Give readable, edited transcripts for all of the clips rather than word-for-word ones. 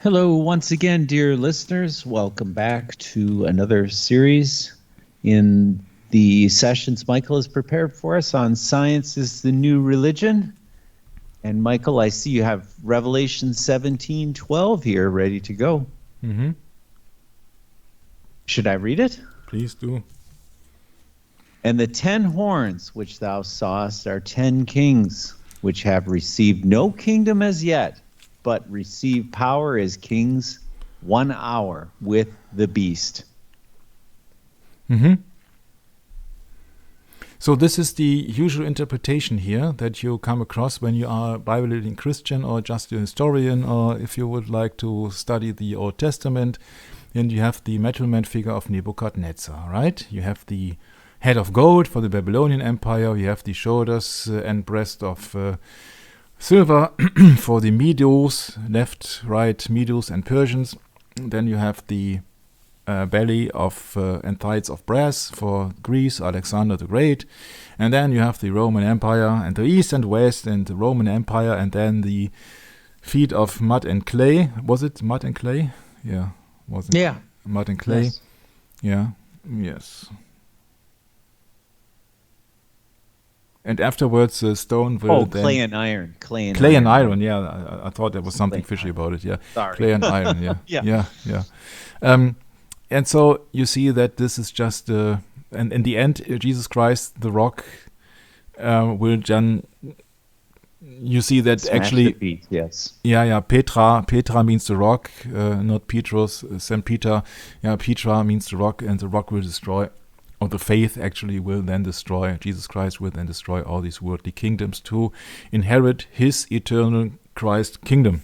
Hello, once again, dear listeners. Welcome back to another series in the sessions Michael has prepared for us on Science is the New Religion. And Michael, I see you have Revelation 17:12 here ready to go. Mm-hmm. Should I read it? Please do. And the 10 horns which thou sawest are 10 kings, which have received no kingdom as yet, but receive power as kings 1 hour with the beast. Mm-hmm. So this is the usual interpretation here that you come across when you are a Bible-reading Christian or just a historian, or if you would like to study the Old Testament. And you have the metalman figure of Nebuchadnezzar, right? You have the head of gold for the Babylonian Empire. You have the shoulders and breast of silver for the Medos, left, right, Medos and Persians. Then you have the belly of and thighs of brass for Greece, Alexander the Great. And then you have the Roman Empire and the East and West and the Roman Empire. And then the feet of mud and clay. Was it mud and clay? Yeah. Was it? Yeah. Mud and clay. Yes. Yeah. Yes. And afterwards, stone will then... clay and iron. Clay and iron, yeah. I thought there was something fishy about it, yeah. Sorry. Clay and iron, yeah. Yeah. And so you see that this is just... and in the end, Jesus Christ, the rock, will then... You see that Smash actually... the beat, yes. Yeah, Petra means the rock, not Petrus, St. Peter. Yeah, Petra means the rock, and the rock will destroy... Or the faith actually will then destroy, Jesus Christ will then destroy all these worldly kingdoms to inherit his eternal Christ kingdom.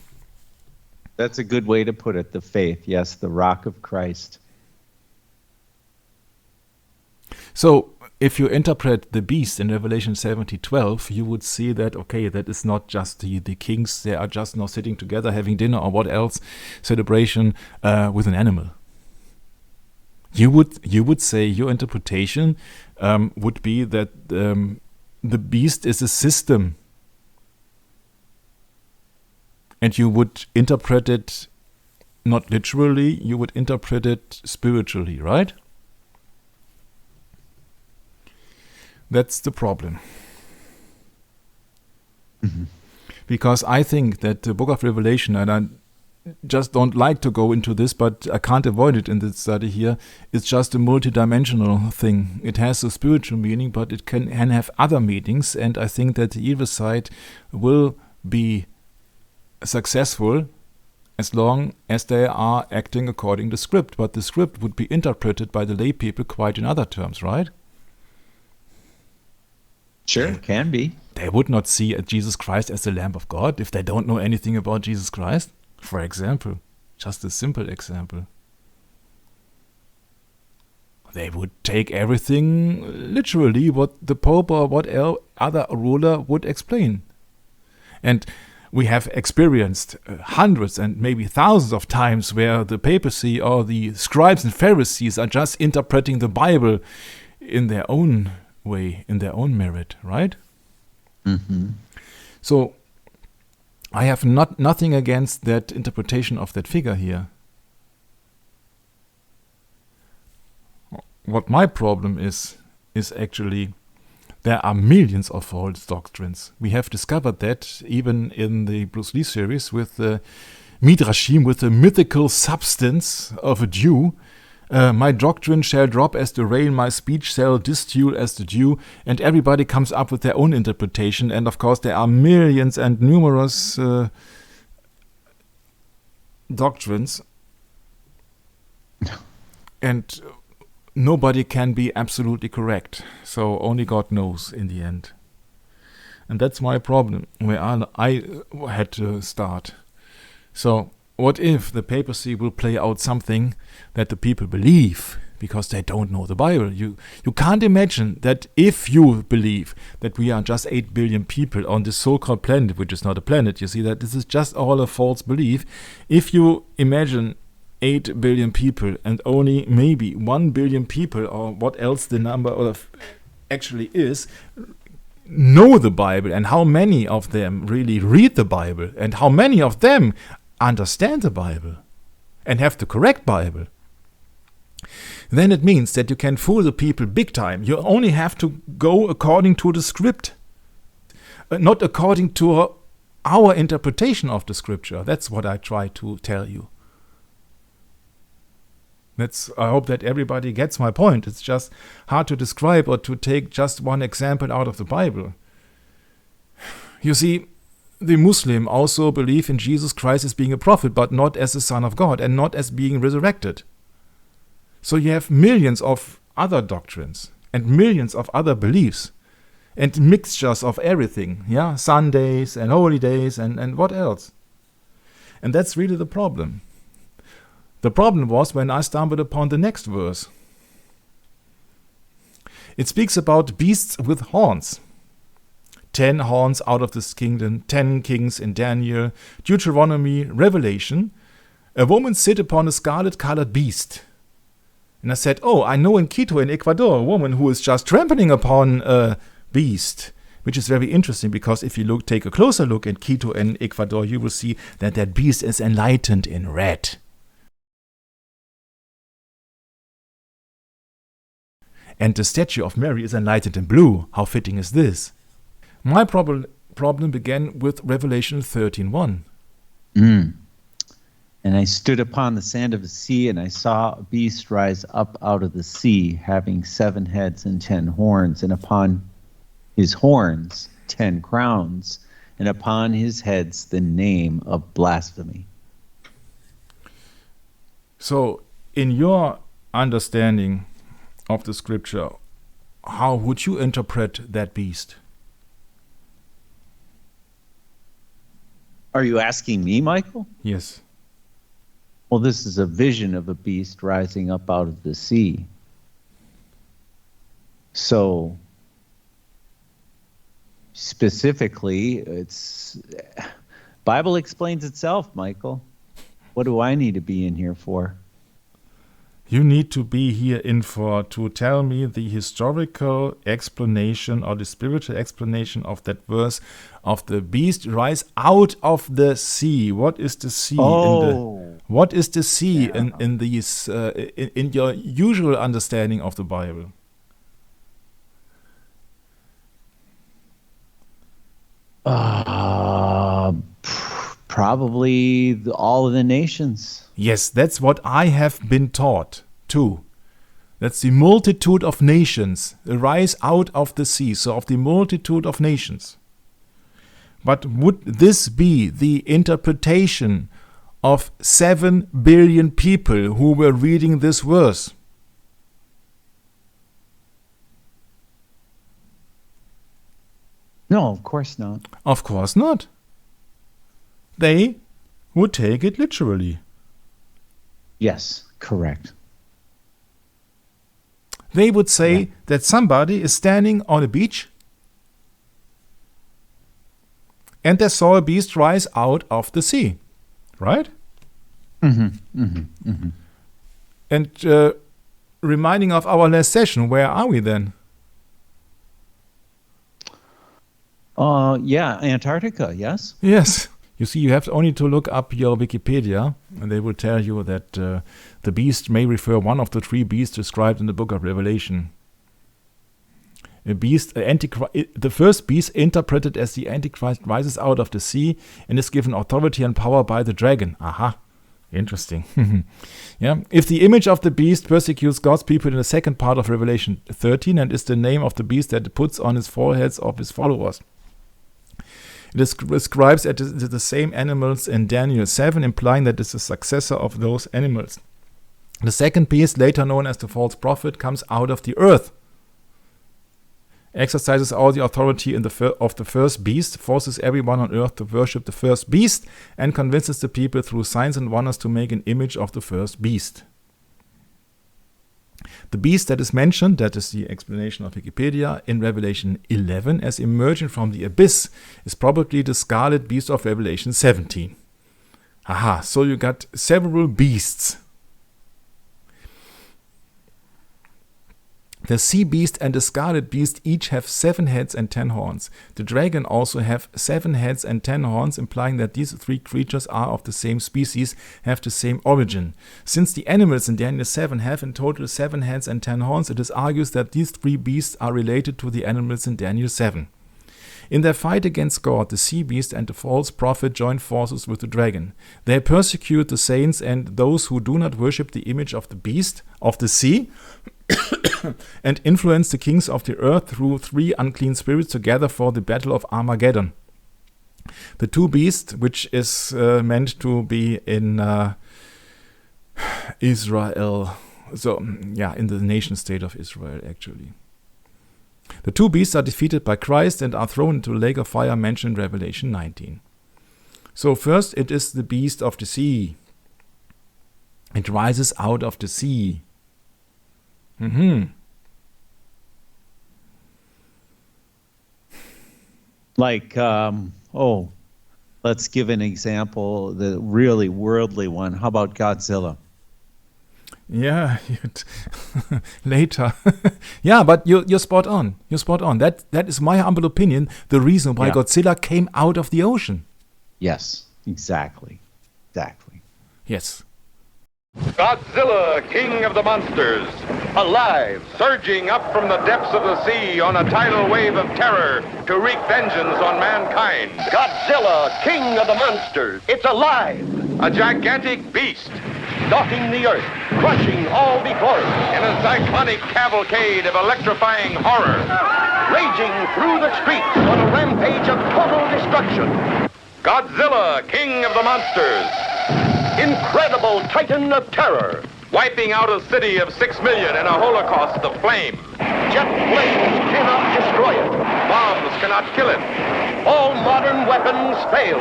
That's a good way to put it, the faith. Yes, the rock of Christ. So if you interpret the beast in Revelation 17:12, you would see that, okay, that is not just the kings, they are just now sitting together having dinner or what else, celebration with an animal. You would say your interpretation would be that the beast is a system, and you would interpret it not literally, you would interpret it spiritually, right? That's the problem. Mm-hmm. Because I think that the book of Revelation, and I just don't like to go into this, but I can't avoid it in this study here. It's just a multidimensional thing. It has a spiritual meaning, but it can have other meanings, and I think that the evil side will be successful as long as they are acting according to script. But the script would be interpreted by the lay people quite in other terms, right? Sure, it can be. They would not see Jesus Christ as the Lamb of God if they don't know anything about Jesus Christ. For example, just a simple example. They would take everything literally what the Pope or what other ruler would explain. And we have experienced hundreds and maybe thousands of times where the papacy or the scribes and Pharisees are just interpreting the Bible in their own way, in their own merit, right? Mm-hmm. So I have nothing against that interpretation of that figure here. What my problem is actually there are millions of false doctrines. We have discovered that even in the Bruce Lee series with the Midrashim, with the mythical substance of a Jew. My doctrine shall drop as the rain, my speech shall distill as the dew, and everybody comes up with their own interpretation, and of course there are millions and numerous doctrines, and nobody can be absolutely correct, so only God knows in the end. And that's my problem, where I had to start. So what if the papacy will play out something that the people believe because they don't know the Bible? You can't imagine that if you believe that we are just 8 billion people on this so-called planet, which is not a planet, you see that this is just all a false belief. If you imagine 8 billion people and only maybe 1 billion people, or what else the number of actually is, know the Bible, and how many of them really read the Bible, and how many of them understand the Bible and have the correct Bible, then it means that you can fool the people big time. You only have to go according to the script, not according to our interpretation of the scripture. That's what I try to tell you. I hope that everybody gets my point. It's just hard to describe or to take just one example out of the Bible. You see, the Muslim also believe in Jesus Christ as being a prophet, but not as the Son of God and not as being resurrected. So you have millions of other doctrines and millions of other beliefs and mixtures of everything. Yeah, Sundays and holy days and what else? And that's really the problem. The problem was when I stumbled upon the next verse. It speaks about beasts with horns. 10 horns out of this kingdom, 10 kings in Daniel, Deuteronomy, Revelation. A woman sit upon a scarlet-colored beast. And I said, oh, I know in Quito in Ecuador, a woman who is just trampling upon a beast, which is very interesting because if you take a closer look at Quito in Ecuador, you will see that that beast is enlightened in red. And the statue of Mary is enlightened in blue. How fitting is this? My problem began with Revelation 13:1. And I stood upon the sand of the sea, and I saw a beast rise up out of the sea, having 7 heads and 10 horns, and upon his horns 10 crowns, and upon his heads the name of blasphemy. So, in your understanding of the scripture, how would you interpret that beast? Are you asking me, Michael? Yes. Well, this is a vision of a beast rising up out of the sea. So, specifically, Bible explains itself, Michael. What do I need to be in here for? You need to be here to tell me the historical explanation or the spiritual explanation of that verse of the beast rise out of the sea. What is the sea? What is the sea in these in your usual understanding of the Bible? Probably all of the nations. Yes, that's what I have been taught too. That's the multitude of nations arise out of the sea, so of the multitude of nations. But would this be the interpretation of 7 billion people who were reading this verse? No, of course not. Of course not. They would take it literally. Yes, correct. They would say that somebody is standing on a beach and they saw a beast rise out of the sea, right? And reminding of our last session, where are we then? Antarctica, yes? Yes. You see, you have only to look up your Wikipedia, and they will tell you that the beast may refer one of the 3 beasts described in the book of Revelation. The first beast, interpreted as the Antichrist, rises out of the sea and is given authority and power by the dragon. Aha, interesting. Yeah. If the image of the beast persecutes God's people in the second part of Revelation 13 and is the name of the beast that puts on his foreheads of his followers. It describes the same animals in Daniel 7, implying that it's a successor of those animals. The second beast, later known as the false prophet, comes out of the earth, exercises all the authority of the first beast, forces everyone on earth to worship the first beast, and convinces the people through signs and wonders to make an image of the first beast. The beast that is mentioned, that is the explanation of Wikipedia, in Revelation 11 as emerging from the abyss is probably the scarlet beast of Revelation 17. Aha, so you got several beasts. The sea beast and the scarlet beast each have 7 heads and 10 horns. The dragon also have 7 heads and 10 horns, implying that these 3 creatures are of the same species, have the same origin. Since the animals in Daniel 7 have in total 7 heads and 10 horns, it is argued that these 3 beasts are related to the animals in Daniel 7. In their fight against God, the sea beast and the false prophet join forces with the dragon. They persecute the saints and those who do not worship the image of the beast of the sea, and influence the kings of the earth through 3 unclean spirits to gather for the battle of Armageddon. The 2 beasts, which is meant to be in Israel, in the nation state of Israel, actually. The 2 beasts are defeated by Christ and are thrown into a lake of fire mentioned in Revelation 19. So first it is the beast of the sea. It rises out of the sea. Like, let's give an example, the really worldly one. How about Godzilla? Yeah, later. Yeah, but you're spot on. You're spot on. That is my humble opinion, the reason why Godzilla came out of the ocean. Yes, exactly. Yes. Godzilla, king of the monsters, alive, surging up from the depths of the sea on a tidal wave of terror to wreak vengeance on mankind. Godzilla, king of the monsters, it's alive, A gigantic beast stalking the earth, crushing all before it, in a cyclonic cavalcade of electrifying horror. raging through the streets on a rampage of total destruction. Godzilla, king of the monsters, Incredible titan of terror. wiping out a city of 6 million in a holocaust of flame. Jet planes cannot destroy it. Bombs cannot kill it. All modern weapons fail.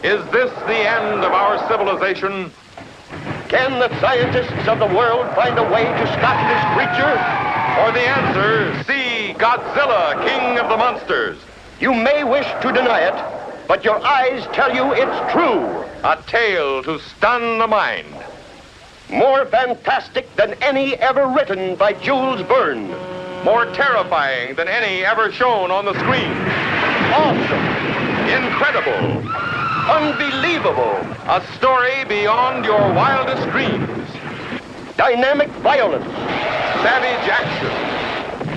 Is this the end of our civilization? Can the scientists of the world find a way to stop this creature? For the answer, see Godzilla, king of the monsters. You may wish to deny it, but your eyes tell you it's true. A tale to stun the mind. More fantastic than any ever written by Jules Verne. More terrifying than any ever shown on the screen. Awesome. Incredible. Unbelievable. A story beyond your wildest dreams. Dynamic violence. Savage action.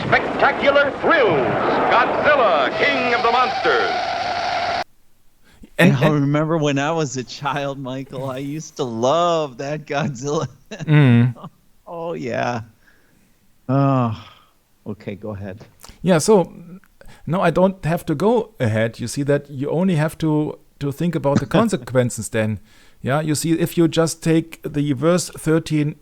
Spectacular thrills. Godzilla, king of the monsters. And I remember when I was a child, Michael, I used to love that Godzilla. Oh, yeah. Oh, okay, go ahead. Yeah, so no, I don't have to go ahead. You see that you only have to think about the consequences then. Yeah, you see, if you just take the verse 13:1,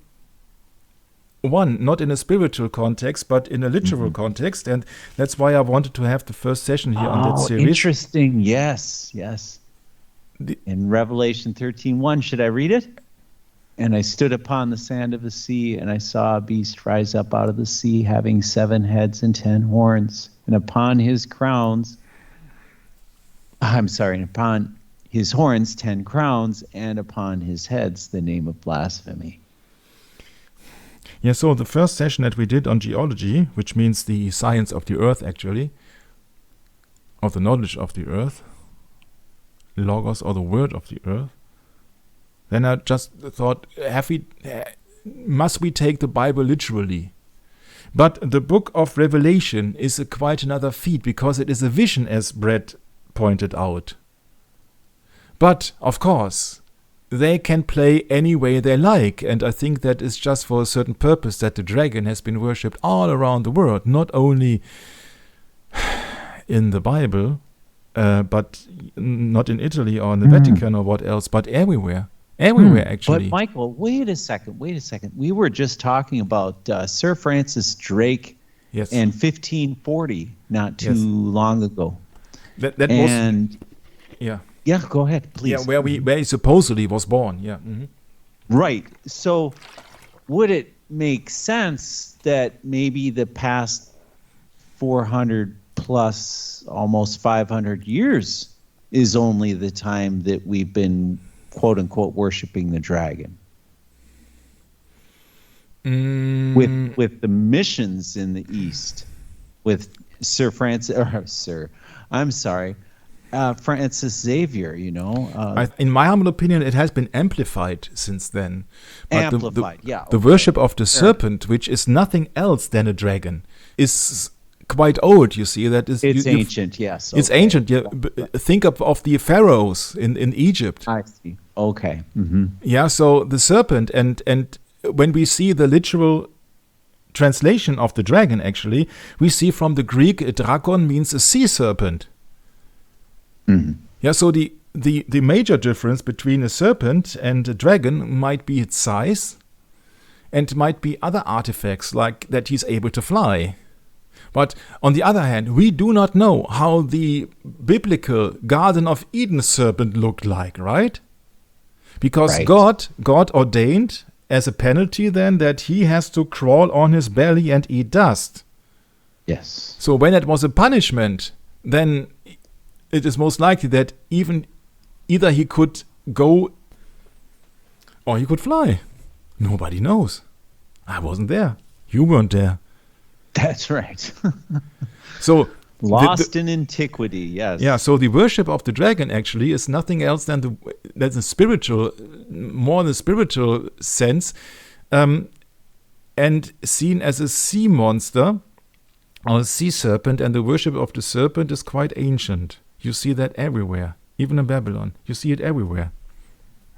not in a spiritual context, but in a literal context, and that's why I wanted to have the first session here on that series. Interesting. Yes. In Revelation 13:1, should I read it? And I stood upon the sand of the sea, and I saw a beast rise up out of the sea, having 7 heads and 10 horns, and upon his crowns, upon his horns 10 crowns, and upon his heads the name of blasphemy. Yeah, so the first session that we did on geology, which means the science of the earth actually, of the knowledge of the earth, logos, or the word of the earth, then I just thought, must we take the Bible literally? But the book of Revelation is quite another feat, because it is a vision, as Brett pointed out. But, of course, they can play any way they like, and I think that is just for a certain purpose that the dragon has been worshipped all around the world, not only in the Bible, but not in Italy or in the Vatican or what else, but everywhere. Everywhere, actually. But Michael, wait a second. We were just talking about Sir Francis Drake and 1540 not too long ago. That was... Yeah. Yeah, go ahead, please. Yeah, where he supposedly was born, yeah. Right. So would it make sense that maybe the past 400 plus, almost 500 years is only the time that we've been, quote unquote, worshiping the dragon? with the missions in the East, with Francis Xavier, in my humble opinion, it has been amplified since then. But the worship of the serpent, which is nothing else than a dragon, is quite old. You see, that is ancient. Yes, it's ancient. Yeah, think of the pharaohs in Egypt. I see. Okay. Mm-hmm. Yeah. So the serpent, and when we see the literal translation of the dragon, actually, we see from the Greek, a dragon means a sea serpent. Mm-hmm. Yeah, so the major difference between a serpent and a dragon might be its size, and might be other artifacts like that he's able to fly. But on the other hand, we do not know how the biblical Garden of Eden serpent looked like, right? Because God ordained as a penalty then that he has to crawl on his belly and eat dust. Yes. So when it was a punishment, then it is most likely that either he could go or he could fly. Nobody knows. I wasn't there. You weren't there. That's right. So lost in antiquity, yes. Yeah, so the worship of the dragon actually is nothing else than that's a spiritual, more in a spiritual sense, and seen as a sea monster or a sea serpent, and the worship of the serpent is quite ancient. You see that everywhere, even in Babylon. You see it everywhere.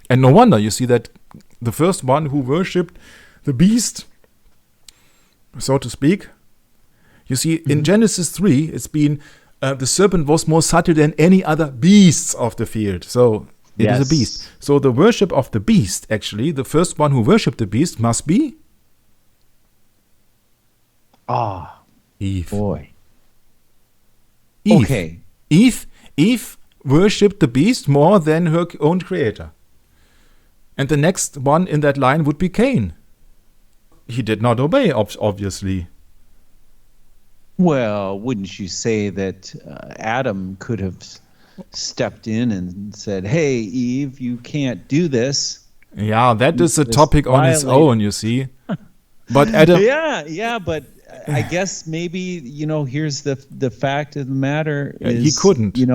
And no wonder you see that the first one who worshipped the beast, so to speak, you see in Genesis 3, it's been the serpent was more subtle than any other beasts of the field. So it is a beast. So the worship of the beast, actually, the first one who worshipped the beast must be Eve. Boy. Eve. Okay. Eve worshipped the beast more than her own creator. And the next one in that line would be Cain. He did not obey, obviously. Well, wouldn't you say that Adam could have stepped in and said, "Hey, Eve, you can't do this"? Yeah, that is a topic on its own, you see. But Adam... Yeah, but I guess maybe, here's the fact of the matter is, he couldn't. He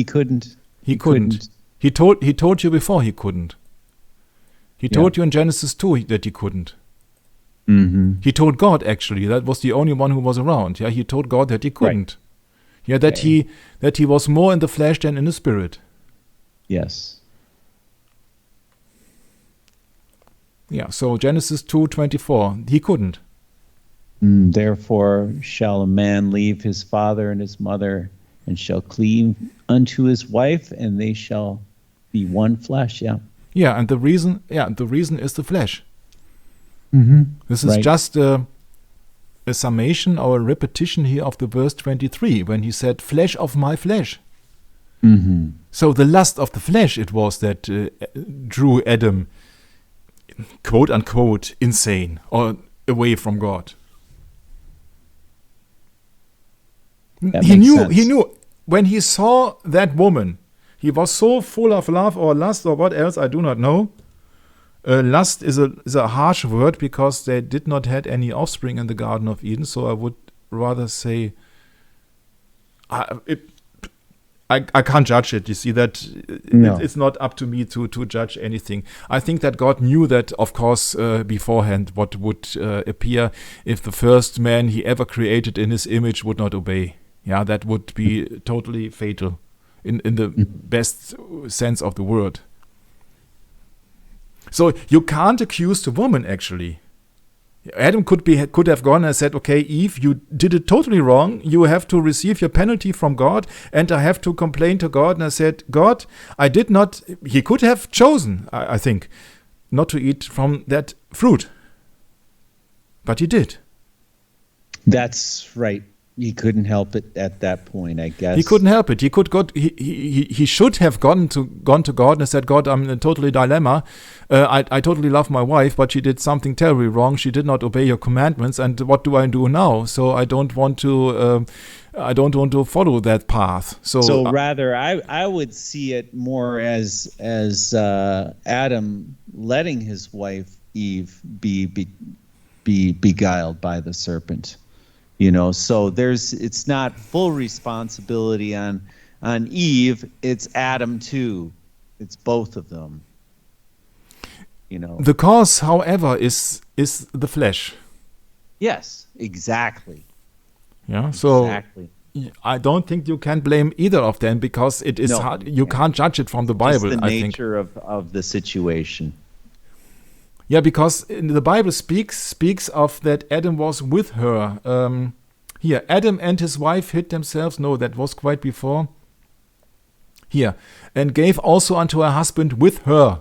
couldn't. He couldn't. He told you before he couldn't. He told you in Genesis 2 that he couldn't. Mm-hmm. He told God, actually. That was the only one who was around. Yeah, he told God that he couldn't. Right. Yeah, that he was more in the flesh than in the spirit. Yes. Yeah, so Genesis 2:24, he couldn't. Therefore shall a man leave his father and his mother, and shall cleave unto his wife, and they shall be one flesh. Yeah. Yeah, and the reason is the flesh. Mm-hmm. This is just a summation or a repetition here of the verse 23, when he said, "Flesh of my flesh." Mm-hmm. So the lust of the flesh it was that drew Adam, quote unquote, insane or away from God. He knew when he saw that woman, he was so full of love or lust or what else, I do not know. Lust is a harsh word because they did not had any offspring in the Garden of Eden, so I would rather say I can't judge it. You see that it's not up to me to judge anything. I think that God knew that, of course, beforehand what would appear if the first man he ever created in his image would not obey. Yeah, that would be totally fatal in the best sense of the word. So you can't accuse the woman, actually. Adam could have gone and said, "Okay, Eve, you did it totally wrong. You have to receive your penalty from God, and I have to complain to God." And I said, "God, I did not." He could have chosen, I think, not to eat from that fruit, but he did. That's right. He couldn't help it at that point, I guess. He couldn't help it. He could go. He should have gone to God and said, "God, I'm in a totally dilemma. I totally love my wife, but she did something terribly wrong. She did not obey your commandments, and what do I do now? So I don't want to. I don't want to follow that path." So rather, I would see it more as Adam letting his wife Eve be be beguiled by the serpent. So it's not full responsibility on Eve, it's Adam too. It's both of them. The cause, however, is the flesh. Yes, exactly. Yeah, so exactly. I don't think you can blame either of them, because it is hard. You can't judge it from the Bible. Just the I think. nature of the situation. Yeah, because the Bible speaks of that Adam was with her. Here, Adam and his wife hid themselves. No, that was quite before. Here, and gave also unto her husband with her.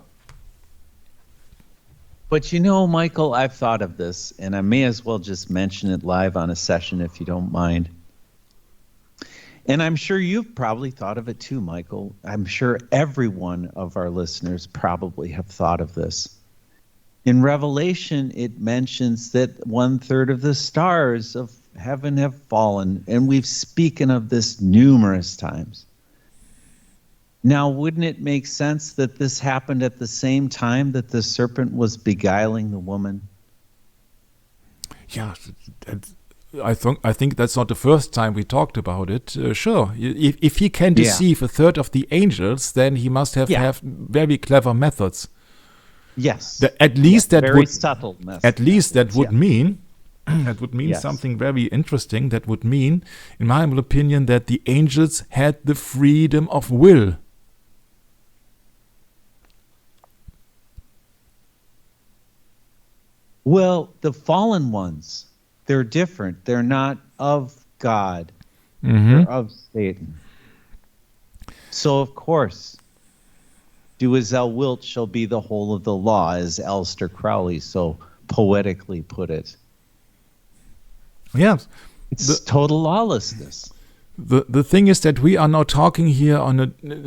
But Michael, I've thought of this, and I may as well just mention it live on a session if you don't mind. And I'm sure you've probably thought of it too, Michael. I'm sure every one of our listeners probably have thought of this. In Revelation, it mentions that 1/3 of the stars of heaven have fallen, and we've spoken of this numerous times. Now, wouldn't it make sense that this happened at the same time that the serpent was beguiling the woman? Yeah, I think that's not the first time we talked about it. Sure, if he can deceive 1/3 of the angels, then he must have very clever methods. Yes. At least that very would subtle methods. At least that would mean that would mean Yes. something very interesting. That would mean, in my humble opinion, that the angels had the freedom of will. Well, the fallen ones, they're different. They're not of God. They're of Satan. So, of course, do as thou wilt shall be the whole of the law, as Aleister Crowley so poetically put it. Yeah. It's total lawlessness. The thing is that we are now talking here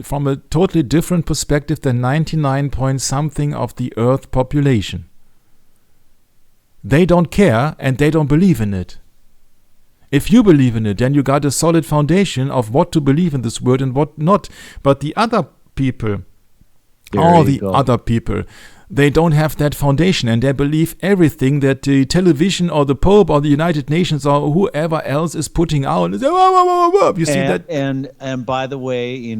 from a totally different perspective than 99 point something of the Earth population. They don't care and they don't believe in it. If you believe in it, then you got a solid foundation of what to believe in this word and what not. But the other people, other people, they don't have that foundation, and they believe everything that the television or the Pope or the United Nations or whoever else is putting out. You see that? And by the way,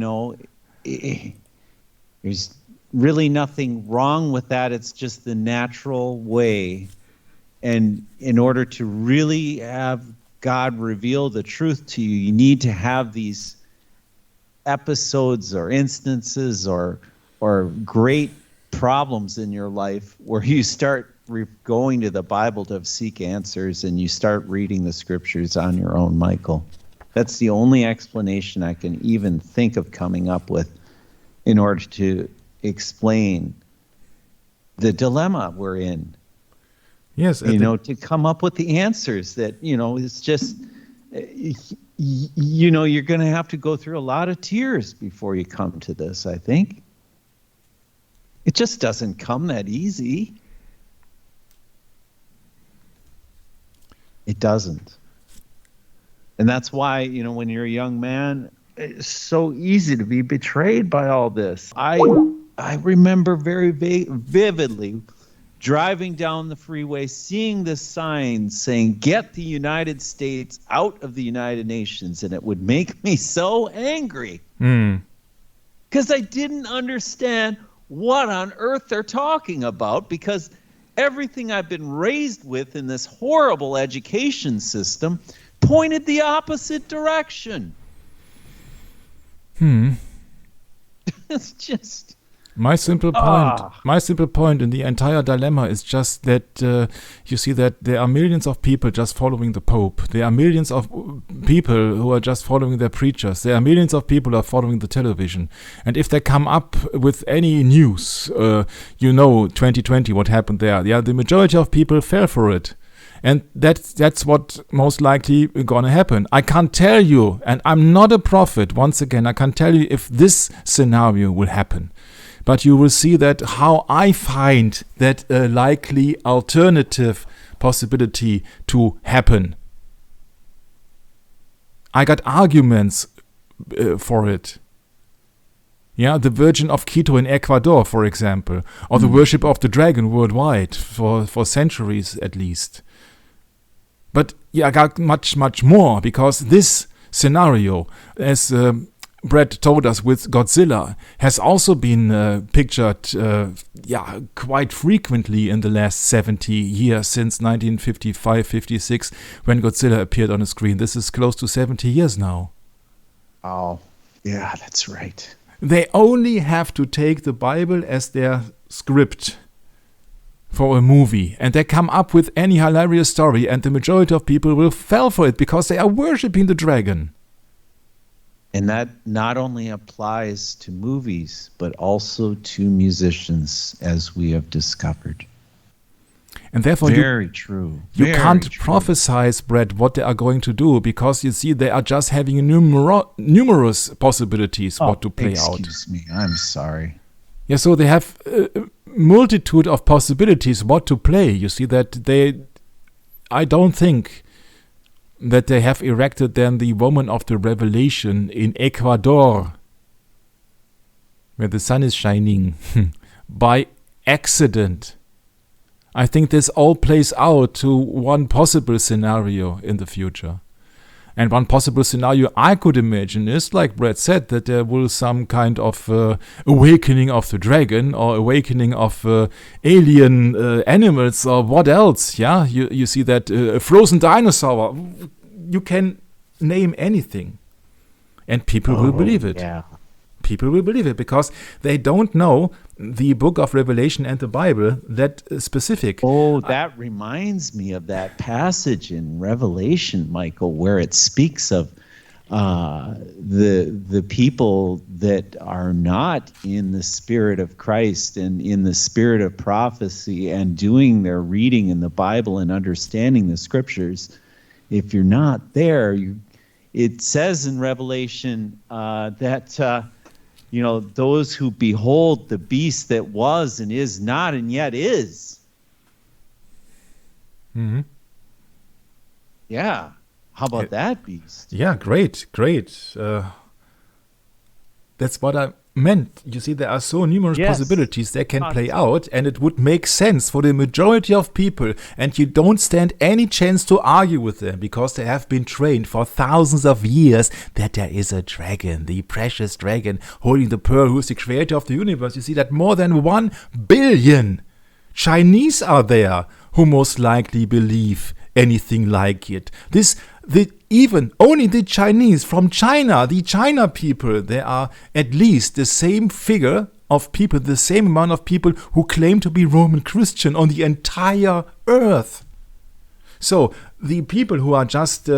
there's really nothing wrong with that. It's just the natural way. And in order to really have God reveal the truth to you, you need to have these episodes or instances or great problems in your life where you start going to the Bible to seek answers, and you start reading the scriptures on your own, Michael. That's the only explanation I can even think of coming up with in order to explain the dilemma we're in. Yes, to come up with the answers that, it's just, you're going to have to go through a lot of tears before you come to this, I think. It just doesn't come that easy. It doesn't. And that's why, when you're a young man, it's so easy to be betrayed by all this. I remember very vividly driving down the freeway, seeing the signs saying, "Get the United States out of the United Nations," and it would make me so angry. Because I didn't understand what on earth they're talking about, because everything I've been raised with in this horrible education system pointed the opposite direction. It's just... My simple point in the entire dilemma is just that you see that there are millions of people just following the Pope. There are millions of people who are just following their preachers. There are millions of people who are following the television. And if they come up with any news, 2020, what happened there? Yeah, the majority of people fell for it. And that's what most likely gonna happen. I can't tell you, and I'm not a prophet, once again, I can't tell you if this scenario will happen. But you will see that how I find that a likely alternative possibility to happen. I got arguments for it. Yeah, the Virgin of Quito in Ecuador, for example, or the worship of the dragon worldwide for centuries at least. But yeah, I got much, much more, because this scenario, as Brett told us with Godzilla, has also been pictured quite frequently in the last 70 years, since 1955-56, when Godzilla appeared on the screen. This is close to 70 years now. Oh, yeah, that's right. They only have to take the Bible as their script for a movie, and they come up with any hilarious story, and the majority of people will fall for it because they are worshipping the dragon. And that not only applies to movies, but also to musicians, as we have discovered. And therefore, very true. You Very can't true. prophesize, Brett, what they are going to do, because you see they are just having numerous possibilities what to play out. Excuse me, I'm sorry. Yeah, so they have a multitude of possibilities what to play. You see that I don't think that they have erected then the woman of the revelation in Ecuador, where the sun is shining, by accident. I think this all plays out to one possible scenario in the future. And one possible scenario I could imagine is, like Brett said, that there will some kind of awakening of the dragon, or awakening of alien animals, or what else. Yeah, you see that a frozen dinosaur. You can name anything, and people will believe it. Yeah. People will believe it because they don't know the book of Revelation and the Bible that specific. Oh, that reminds me of that passage in Revelation, Michael, where it speaks of the people that are not in the spirit of Christ and in the spirit of prophecy and doing their reading in the Bible and understanding the scriptures. If you're not there, it says in Revelation that those who behold the beast that was and is not and yet is. Mm-hmm. Yeah. How about that beast? Yeah, great. That's what I meant. You see, there are so numerous possibilities that can play out, and it would make sense for the majority of people, and you don't stand any chance to argue with them, because they have been trained for thousands of years that there is a dragon, the precious dragon, holding the pearl, who is the creator of the universe. You see that more than 1 billion Chinese are there who most likely believe anything like it. Even only the Chinese from China, the China people, there are at least the same figure of people, the same amount of people who claim to be Roman Christian on the entire earth. So the people who are just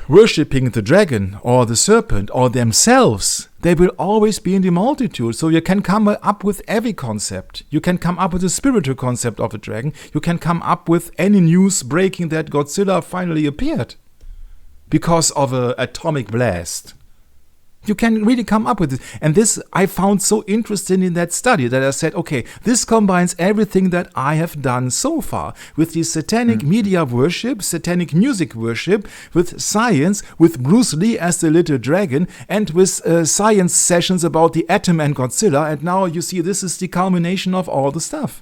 worshipping the dragon or the serpent or themselves, they will always be in the multitude. So you can come up with every concept. You can come up with the spiritual concept of the dragon. You can come up with any news breaking that Godzilla finally appeared because of an atomic blast. You can really come up with it. And this I found so interesting in that study that I said, okay, this combines everything that I have done so far with the satanic media worship, satanic music worship, with science, with Bruce Lee as the little dragon, and with science sessions about the atom and Godzilla. And now you see this is the culmination of all the stuff.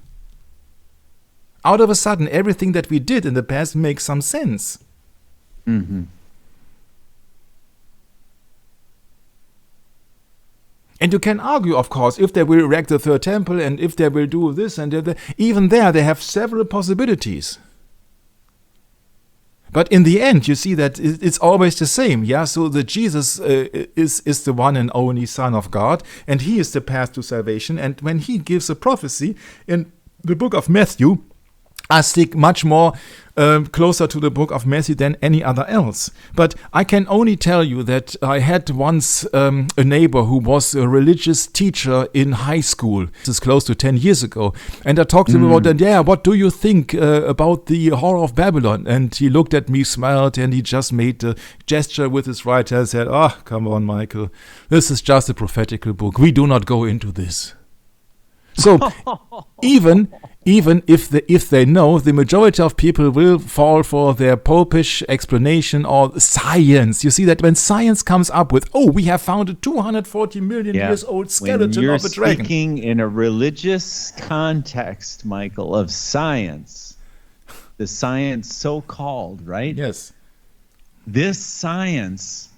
Out of a sudden, everything that we did in the past makes some sense. Mm-hmm. And you can argue, of course, if they will erect the third temple and if they will do this and that. Even there, they have several possibilities. But in the end, you see that it's always the same. Yeah, so that Jesus is the one and only Son of God, and he is the path to salvation. And when he gives a prophecy in the book of Matthew, I stick much more closer to the book of Matthew than any other else. But I can only tell you that I had once a neighbor who was a religious teacher in high school. This is close to 10 years ago. And I talked to him about that. What do you think about the Whore of Babylon? And he looked at me, smiled, and he just made a gesture with his right hand and said, come on, Michael. This is just a prophetical book. We do not go into this. So even if they know, the majority of people will fall for their popish explanation or science. You see that when science comes up with, we have found a 240 million years old skeleton of a dragon. When you're speaking in a religious context, Michael, of science, the science so-called, right? Yes. This science,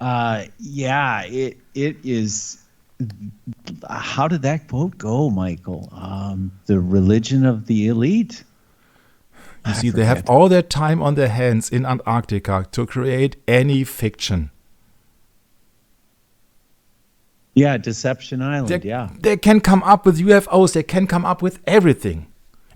it is. How did that quote go, Michael? The religion of the elite. You see, they have all their time on their hands in Antarctica to create any fiction. Yeah, Deception Island, They can come up with UFOs, they can come up with everything.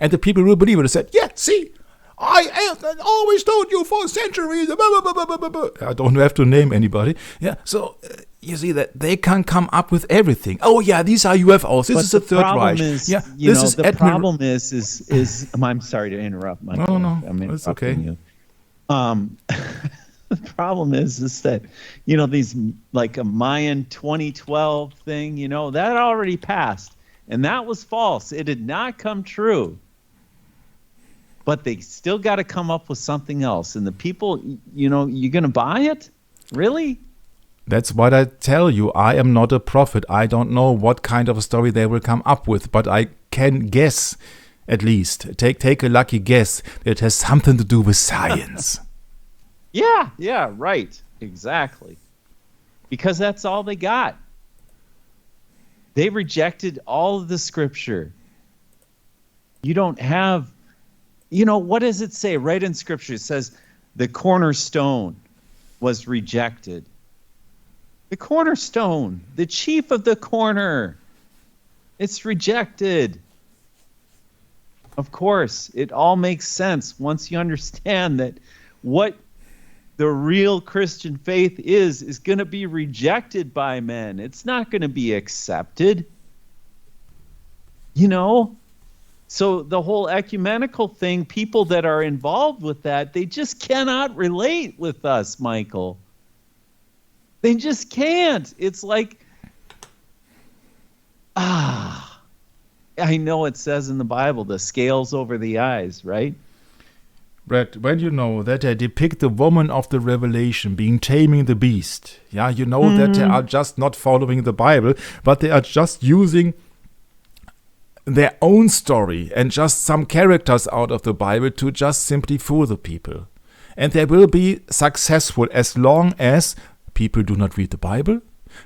And the people will believe it. They said, see, I always told you for centuries. I don't have to name anybody. Yeah, so you see that they can come up with everything. Oh yeah, these are UFOs. This is the Third Reich. The problem is I'm sorry to interrupt, Michael. No, it's okay. You. The problem is that these like a Mayan 2012 thing. That already passed, and that was false. It did not come true. But they still got to come up with something else. And the people, you're going to buy it? Really? That's what I tell you. I am not a prophet. I don't know what kind of a story they will come up with. But I can guess, at least, take a lucky guess, that it has something to do with science. Yeah, right. Exactly. Because that's all they got. They rejected all of the scripture. You don't have... what does it say right in Scripture? It says the cornerstone was rejected. The cornerstone, the chief of the corner, it's rejected. Of course, it all makes sense once you understand that what the real Christian faith is going to be rejected by men. It's not going to be accepted. So the whole ecumenical thing, people that are involved with that, they just cannot relate with us, Michael. They just can't. It's like, I know it says in the Bible, the scales over the eyes, right? Brett, when you know that they depict the woman of the Revelation being taming the beast, that they are just not following the Bible, but they are just using their own story and just some characters out of the Bible to just simply fool the people. And they will be successful as long as people do not read the Bible,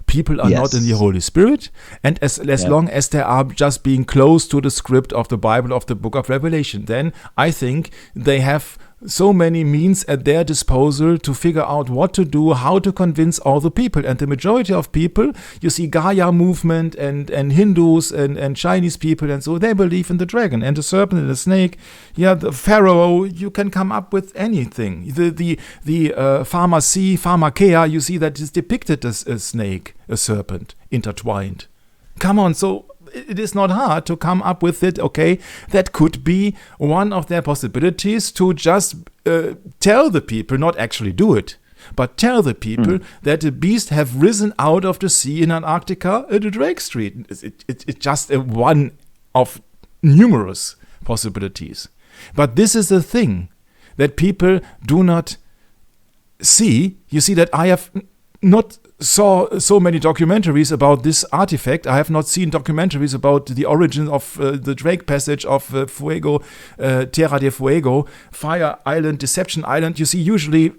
people are not in the Holy Spirit, and as long as they are just being close to the script of the Bible, of the book of Revelation. Then I think they have so many means at their disposal to figure out what to do, how to convince all the people. And the majority of people, you see Gaia movement and Hindus and Chinese people, and so they believe in the dragon and the serpent and the snake. The pharaoh, you can come up with anything. The pharmakeia, you see that is depicted as a snake, a serpent, intertwined. Come on, so it is not hard to come up with it, okay? That could be one of their possibilities, to just tell the people, not actually do it, but tell the people that the beast have risen out of the sea in Antarctica at the Drake Street. It's just one of numerous possibilities. But this is the thing that people do not see. You see that I have not saw so many documentaries about this artifact. I have not seen documentaries about the origin of the Drake Passage of Fuego, Terra de Fuego, Fire Island, Deception Island. You see, usually,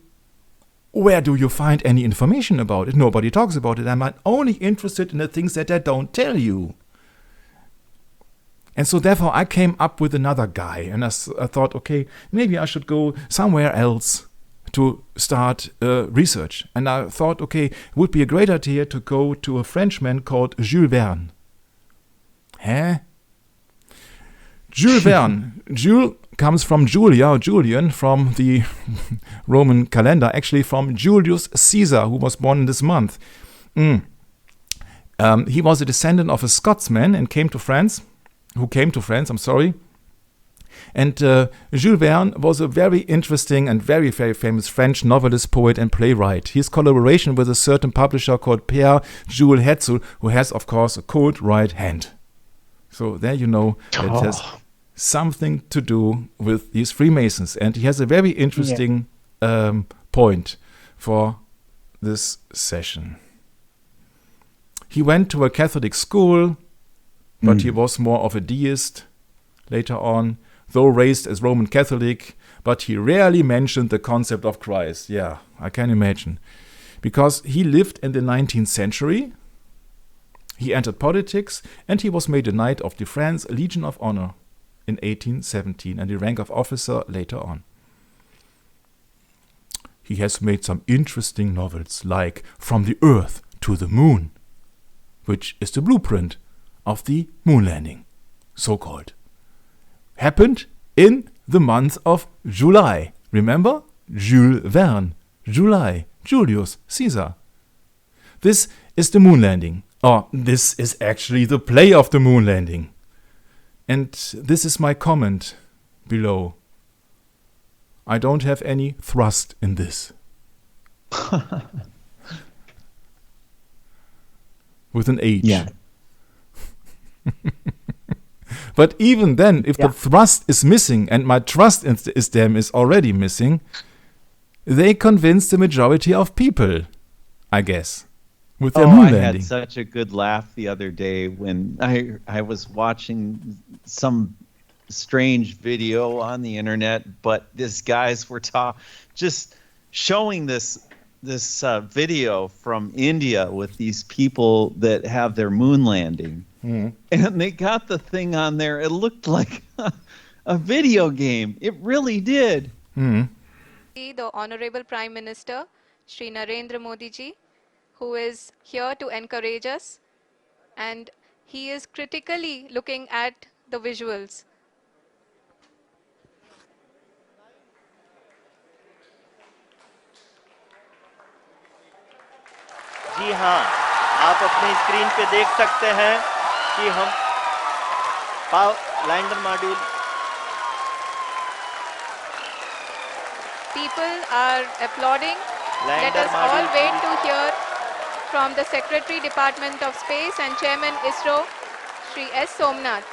where do you find any information about it? Nobody talks about it. I'm only interested in the things that I don't tell you. And so therefore I came up with another guy, and I thought, okay, maybe I should go somewhere else to start research. And I thought, okay, it would be a great idea to go to a Frenchman called Jules Verne. Jules Verne. Jules comes from Julia, or Julian, from the Roman calendar, actually from Julius Caesar, who was born this month. He was a descendant of a Scotsman and came to France. And Jules Verne was a very interesting and very, very famous French novelist, poet, and playwright. His collaboration with a certain publisher called Père Jules Hetzel, who has, of course, a cold right hand. So there you know that it has something to do with these Freemasons. And he has a very interesting point for this session. He went to a Catholic school, but he was more of a deist later on, though raised as Roman Catholic, but he rarely mentioned the concept of Christ. Yeah, I can imagine. Because he lived in the 19th century, he entered politics, and he was made a Knight of the France Legion of Honor in 1817, and the rank of officer later on. He has made some interesting novels, like From the Earth to the Moon, which is the blueprint of the moon landing, so-called. Happened in the month of July. Remember? Jules Verne. July. Julius Caesar. This is the moon landing. Or this is actually the play of the moon landing. And this is my comment below. I don't have any thrust in this. With an H. Yeah. But even then, if the thrust is missing and my trust in them is already missing, they convince the majority of people, I guess, with their moon landing. I had such a good laugh the other day when I was watching some strange video on the internet, but these guys were just showing this video from India with these people that have their moon landing. And they got the thing on there. It looked like a video game. It really did. The Honorable Prime Minister, Shri Narendra Modi ji, who is here to encourage us, and he is critically looking at the visuals. जी हाँ, आप अपनी screen पे देख सकते हैं कि हम lander module People are applauding. Let us all wait to hear from the Secretary Department of Space and Chairman ISRO, Shri S. Somnath.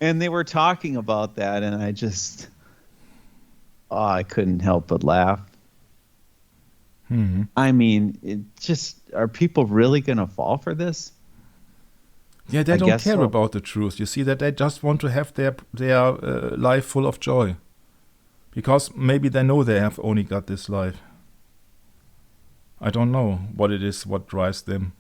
And they were talking about that, and I couldn't help but laugh. I mean, are people really going to fall for this? Yeah, they don't care about the truth. You see that they just want to have their life full of joy. Because maybe they know they have only got this life. I don't know what it is, what drives them.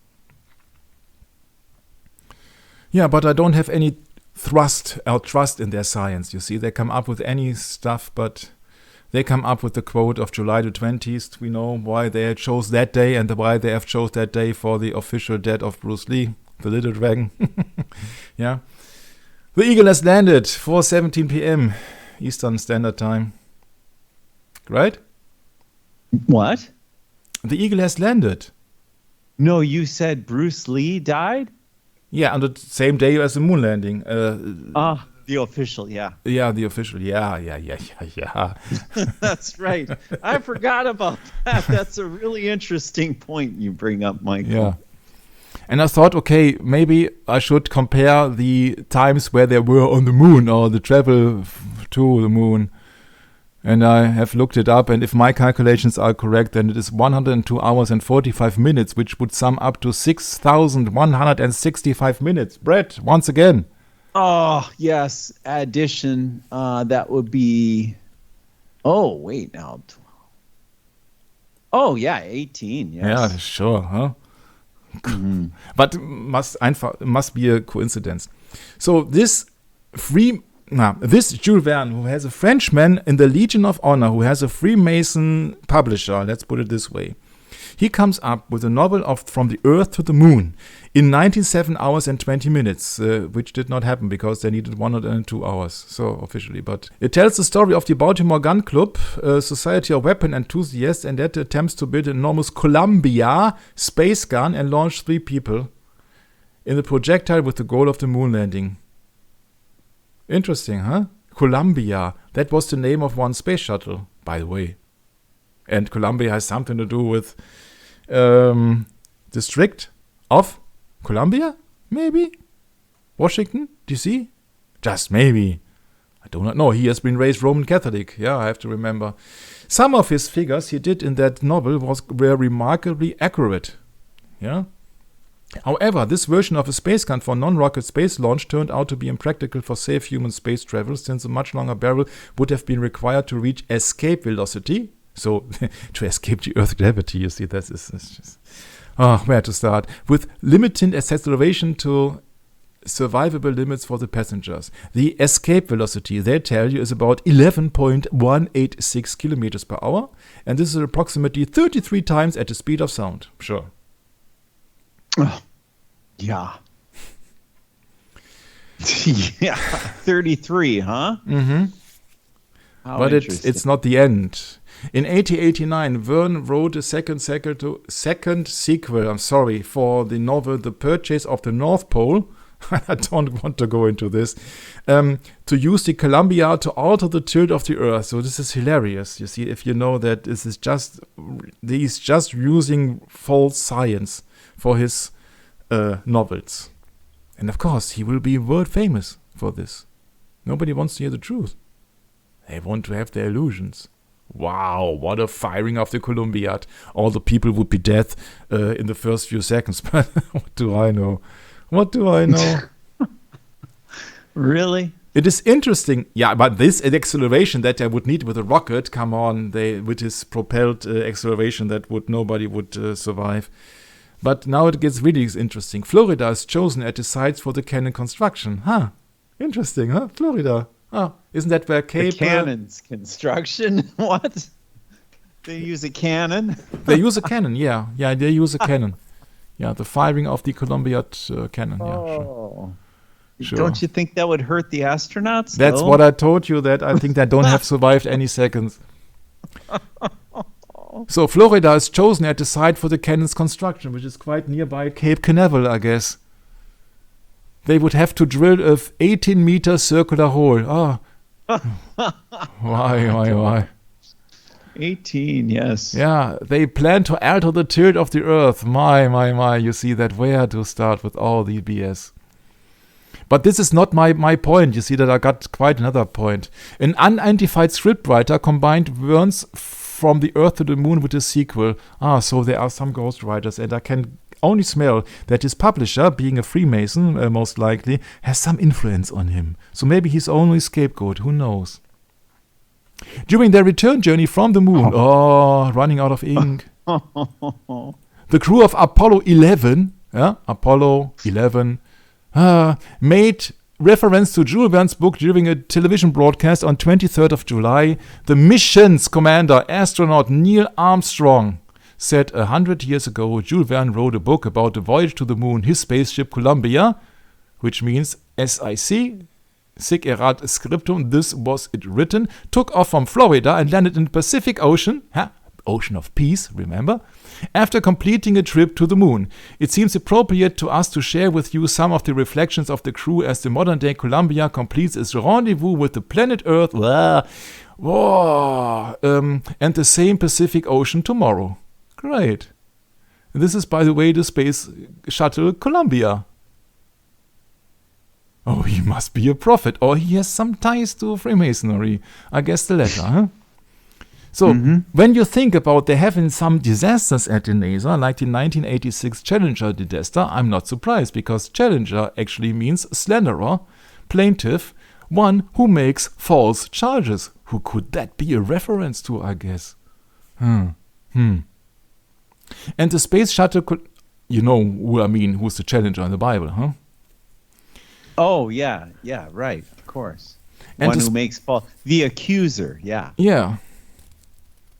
Yeah, but I don't have any trust in their science. You see, they come up with any stuff, but they come up with the quote of July the 20th. We know why they chose that day and why they have chose that day for the official death of Bruce Lee, the little dragon. Yeah. The Eagle has landed, 4:17 p.m. Eastern Standard Time. Right? What? The Eagle has landed. No, you said Bruce Lee died? Yeah, on the same day as the moon landing. The official, yeah. Yeah, the official. Yeah. That's right. I forgot about that. That's a really interesting point you bring up, Michael. Yeah. And I thought, okay, maybe I should compare the times where they were on the moon or the travel to the moon. And I have looked it up, and if my calculations are correct, then it is 102 hours and 45 minutes, which would sum up to 6,165 minutes. Brett, once again. Oh, yes. Addition, that would be... Oh, wait now. Oh, yeah, 18, yes. Yeah, sure, huh? But must be a coincidence. So this Jules Verne, who has a Frenchman in the Legion of Honor, who has a Freemason publisher, let's put it this way, he comes up with a novel of From the Earth to the Moon in 97 hours and 20 minutes, which did not happen because they needed 102 hours, so officially. But it tells the story of the Baltimore Gun Club, a society of weapon enthusiasts, and that attempts to build an enormous Columbia space gun and launch 3 people in the projectile with the goal of the moon landing. Interesting, huh? Columbia. That was the name of one space shuttle, by the way. And Columbia has something to do with District of Columbia? Maybe? Washington, D.C.? Just maybe. I do not know. He has been raised Roman Catholic. Yeah, I have to remember. Some of his figures he did in that novel were remarkably accurate. Yeah. However, this version of a space gun for non-rocket space launch turned out to be impractical for safe human space travel, since a much longer barrel would have been required to reach escape velocity. So, to escape the Earth's gravity, you see, that is just... where to start? With limited acceleration to survivable limits for the passengers. The escape velocity, they tell you, is about 11.186 kilometers per hour, and this is approximately 33 times at the speed of sound. Sure. Oh, yeah. Yeah, 33, huh? Mm-hmm. But it's not the end. In 1889, Verne wrote a second sequel for the novel The Purchase of the North Pole. I don't want to go into this. To use the Columbia to alter the tilt of the Earth. So this is hilarious. You see, if you know that he's just using false science for his novels. And of course, he will be world famous for this. Nobody wants to hear the truth. They want to have their illusions. Wow, what a firing of the Columbiad. All the people would be dead in the first few seconds. But what do I know? What do I know? Really? It is interesting. Yeah, but this acceleration that I would need with a rocket, come on, with his propelled acceleration that nobody would survive. But now it gets really interesting. Florida is chosen as the site for the cannon construction. Huh? Interesting, huh? Florida. Oh, isn't that where The cannon's construction? What? They use a cannon? They use a cannon, yeah. Yeah, they use a cannon. Yeah, the firing of the Columbiad cannon. Yeah, sure. Don't you think that would hurt the astronauts? That's what I told you, that I think they don't have survived any seconds. So Florida is chosen as the site for the cannon's construction, which is quite nearby Cape Canaveral, I guess. They would have to drill a 18-meter circular hole. Oh. Why? 18, yes. Yeah, they plan to alter the tilt of the Earth. My. You see that, where to start with all the BS. But this is not my point. You see that I got quite another point. An unidentified scriptwriter combined Verne's From the Earth to the Moon with a sequel. So there are some ghostwriters, and I can only smell that his publisher, being a Freemason, most likely, has some influence on him. So maybe he's only scapegoat, who knows? During their return journey from the moon, running out of ink, the crew of Apollo 11, made reference to Jules Verne's book during a television broadcast on 23rd of July. The mission's commander, astronaut Neil Armstrong, said 100 years ago, Jules Verne wrote a book about the voyage to the moon. His spaceship Columbia, which means SIC, sic erat scriptum, this was it written, took off from Florida and landed in the Pacific Ocean, Ocean of Peace, remember, after completing a trip to the moon. It seems appropriate to us to share with you some of the reflections of the crew as the modern-day Columbia completes its rendezvous with the planet Earth and the same Pacific Ocean tomorrow. Great. This is, by the way, the space shuttle Columbia. Oh, he must be a prophet, or he has some ties to Freemasonry. I guess the latter, huh? So, when you think about there having some disasters at the NASA, like the 1986 Challenger disaster, I'm not surprised, because Challenger actually means slanderer, plaintiff, one who makes false charges. Who could that be a reference to, I guess? And the space shuttle, you know who I mean, who's the Challenger in the Bible, huh? Oh, yeah, right, of course. And one who makes false. The accuser, yeah. Yeah.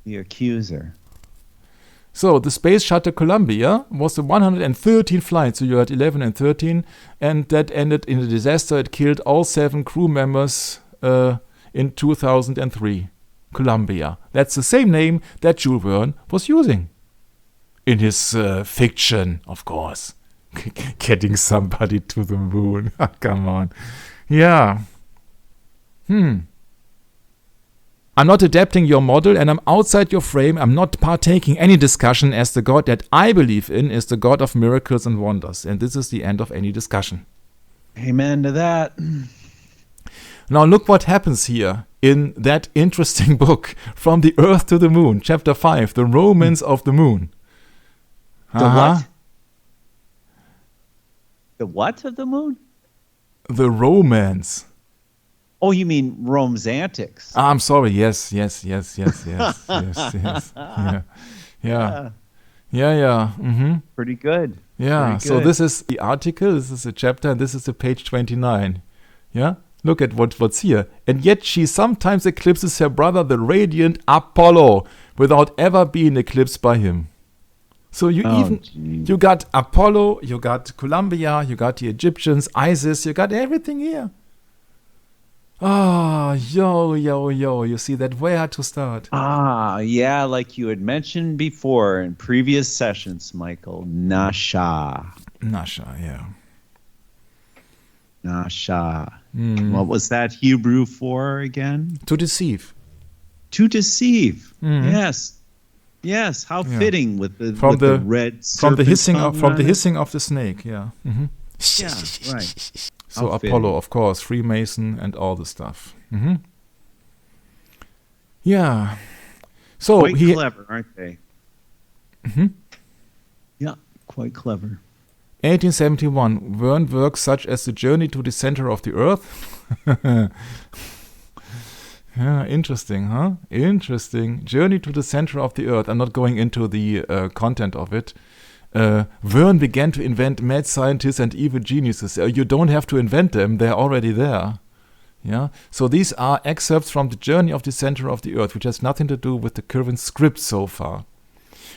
The accuser. So the space shuttle Columbia was the 113th flight, so you had 11 and 13, and that ended in a disaster. It killed all 7 crew members in 2003. Columbia. That's the same name that Jules Verne was using in his fiction, of course. Getting somebody to the moon. Come on. Yeah. I'm not adapting your model, and I'm outside your frame. I'm not partaking any discussion, as the God that I believe in is the God of miracles and wonders. And this is the end of any discussion. Amen to that. Now look what happens here in that interesting book, From the Earth to the Moon, chapter 5, the romance of the moon. The what? The what of the moon? The romance. Oh, you mean Rome's antics? I'm sorry. Yes. Yeah. Mm-hmm. Pretty good. Yeah. Pretty So good. this is the article. This is the chapter, and this is the page 29. Yeah. Look at what's here. And yet she sometimes eclipses her brother, the radiant Apollo, without ever being eclipsed by him. So you got Apollo, you got Columbia, you got the Egyptians, Isis, you got everything here. Oh, yo. You see that? Where to start? Yeah, like you had mentioned before in previous sessions, Michael. Nasha, yeah. Nasha. What was that Hebrew for again? To deceive. To deceive. Yes. How fitting with the red from the hissing serpent of the hissing of the snake. Yeah. Mm-hmm. Yeah, right. So How Apollo, fitting. of course, Freemason and all the stuff. Mm-hmm. Yeah. So Quite clever, aren't they? Mm-hmm. Yeah, quite clever. 1871, Verne works such as The Journey to the Center of the Earth. Yeah, interesting, huh? Interesting. Journey to the Center of the Earth. I'm not going into the content of it. Verne began to invent mad scientists and evil geniuses. You don't have to invent them, they're already there. Yeah. So these are excerpts from The Journey of the Center of the Earth, which has nothing to do with the current script so far.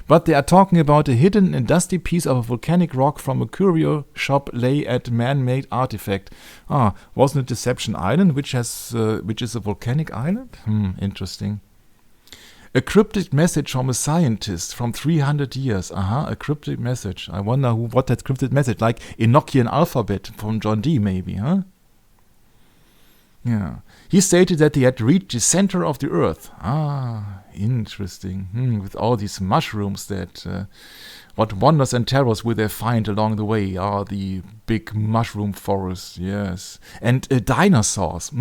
But they are talking about a hidden and dusty piece of a volcanic rock from a curio shop lay at man-made artifact. Wasn't it Deception Island, which is a volcanic island? Interesting. A cryptic message from a scientist from 300 years. A cryptic message. I wonder what that cryptic message, like Enochian alphabet from John Dee maybe, huh? Yeah. He stated that he had reached the center of the earth. Interesting. With all these mushrooms that... what wonders and terrors will they find along the way? The big mushroom forests, yes. And dinosaurs.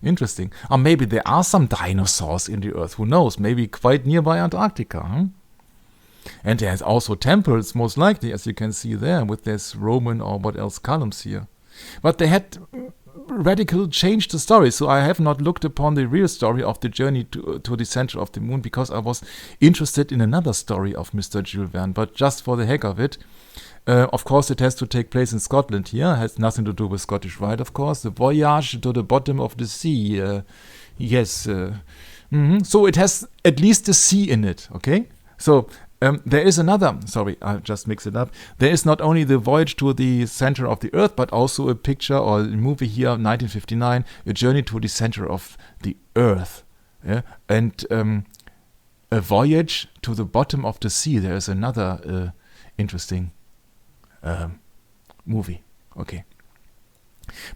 Interesting. Or maybe there are some dinosaurs in the earth. Who knows? Maybe quite nearby Antarctica. Huh? And there's also temples, most likely, as you can see there, with this Roman or what else columns here. But they had radically changed the story, so I have not looked upon the real story of the journey to the center of the moon, because I was interested in another story of Mr. Jules Verne, but just for the heck of it. Of course, it has to take place in Scotland here. It has nothing to do with Scottish Rite, of course. The voyage to the bottom of the sea. Yes. So it has at least the sea in it, okay? So there is another, sorry, I just mixed it up. There is not only the voyage to the center of the earth, but also a picture or a movie here, 1959, A Journey to the Center of the Earth. Yeah? And a voyage to the bottom of the sea. There is another interesting movie. Okay.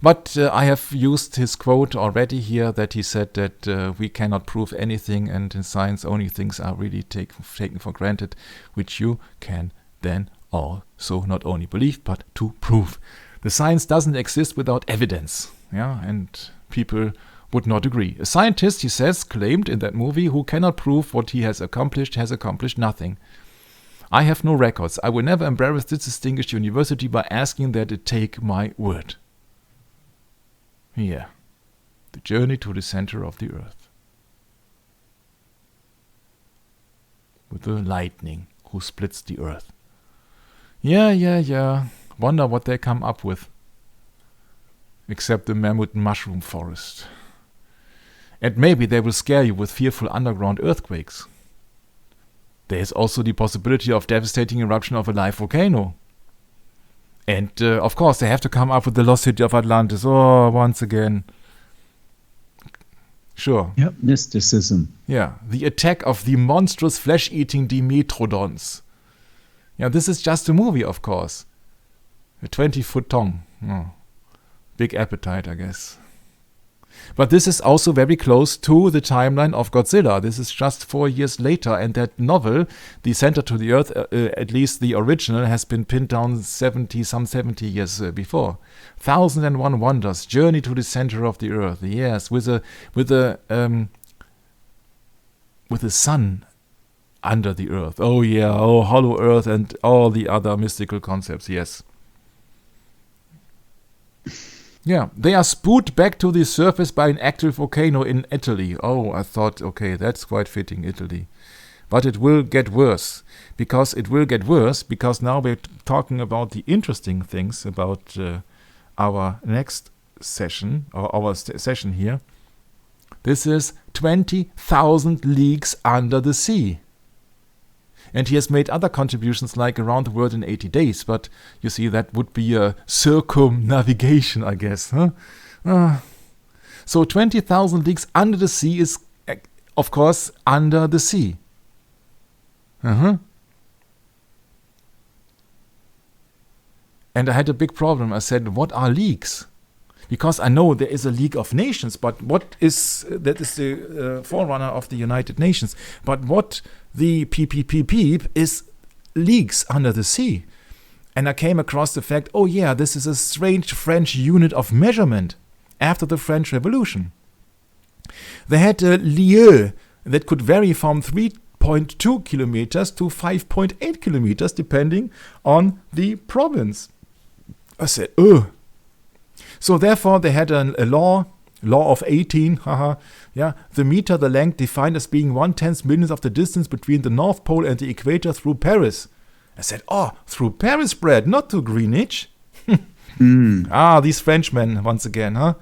But I have used his quote already here, that he said that we cannot prove anything, and in science only things are really taken for granted, which you can then also not only believe, but to prove. The science doesn't exist without evidence, yeah, and people would not agree. A scientist, he says, claimed in that movie, who cannot prove what he has accomplished nothing. I have no records. I will never embarrass this distinguished university by asking that it take my word. Here, The Journey to the Center of the Earth. With the lightning who splits the earth. Yeah. Wonder what they come up with. Except the mammoth mushroom forest. And maybe they will scare you with fearful underground earthquakes. There is also the possibility of devastating eruption of a live volcano. And, of course, they have to come up with the lost city of Atlantis. Once again. Sure. Yep, mysticism. Yeah, the attack of the monstrous flesh-eating Dimetrodons. Yeah, this is just a movie, of course. A 20-foot tongue. Big appetite, I guess. But this is also very close to the timeline of Godzilla. This is just 4 years later, and that novel, The Center to the Earth, at least the original, has been pinned down 70 years before. 1001 Wonders, Journey to the Center of the Earth. Yes, with a sun under the Earth. Oh yeah, oh hollow Earth and all the other mystical concepts. Yes. Yeah, they are spewed back to the surface by an active volcano in Italy. Oh, I thought, okay, that's quite fitting, Italy. But it will get worse, because now we're talking about the interesting things about our next session, or our session here. This is 20,000 leagues under the sea. And he has made other contributions like Around the World in 80 Days, but you see, that would be a circumnavigation, I guess. Huh? So 20,000 leagues under the sea is, of course, under the sea. And I had a big problem. I said, what are leagues? Because I know there is a League of Nations, but that is the forerunner of the United Nations. But what the PPPP is leagues under the sea. And I came across the fact, oh yeah, this is a strange French unit of measurement after the French Revolution. They had a lieu that could vary from 3.2 kilometers to 5.8 kilometers, depending on the province. I said, ugh. So therefore they had a law of 18, yeah, the meter, the length defined as being 1/10 millionth of the distance between the North Pole and the equator through Paris. I said, oh, through Paris, Brad, not to Greenwich. These Frenchmen once again, huh?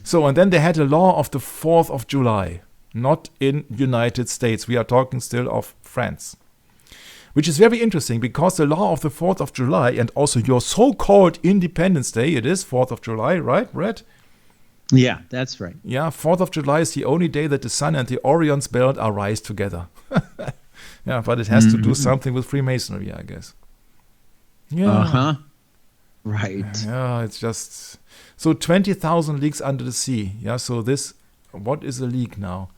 So, and then they had a law of the 4th of July, not in United States. We are talking still of France. Which is very interesting, because the law of the 4th of July and also your so-called Independence Day, it is 4th of July, right, Brett? Yeah, that's right. Yeah, 4th of July is the only day that the sun and the Orion's belt are rise together. Yeah, but it has to do something with Freemasonry, I guess. Yeah. Right. Yeah, it's just... So 20,000 leagues under the sea. Yeah, so this... What is a league now?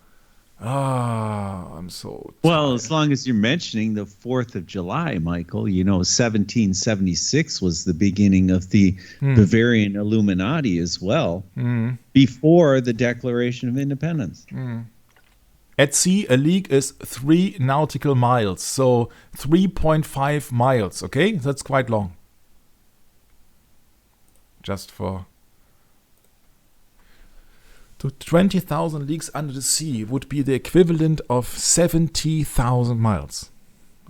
I'm so tired. Well, as long as you're mentioning the 4th of July, Michael, 1776 was the beginning of the Bavarian Illuminati as well, before the Declaration of Independence. At sea, a league is 3 nautical miles, so 3.5 miles, okay? That's quite long. Just for... So 20,000 leagues under the sea would be the equivalent of 70,000 miles.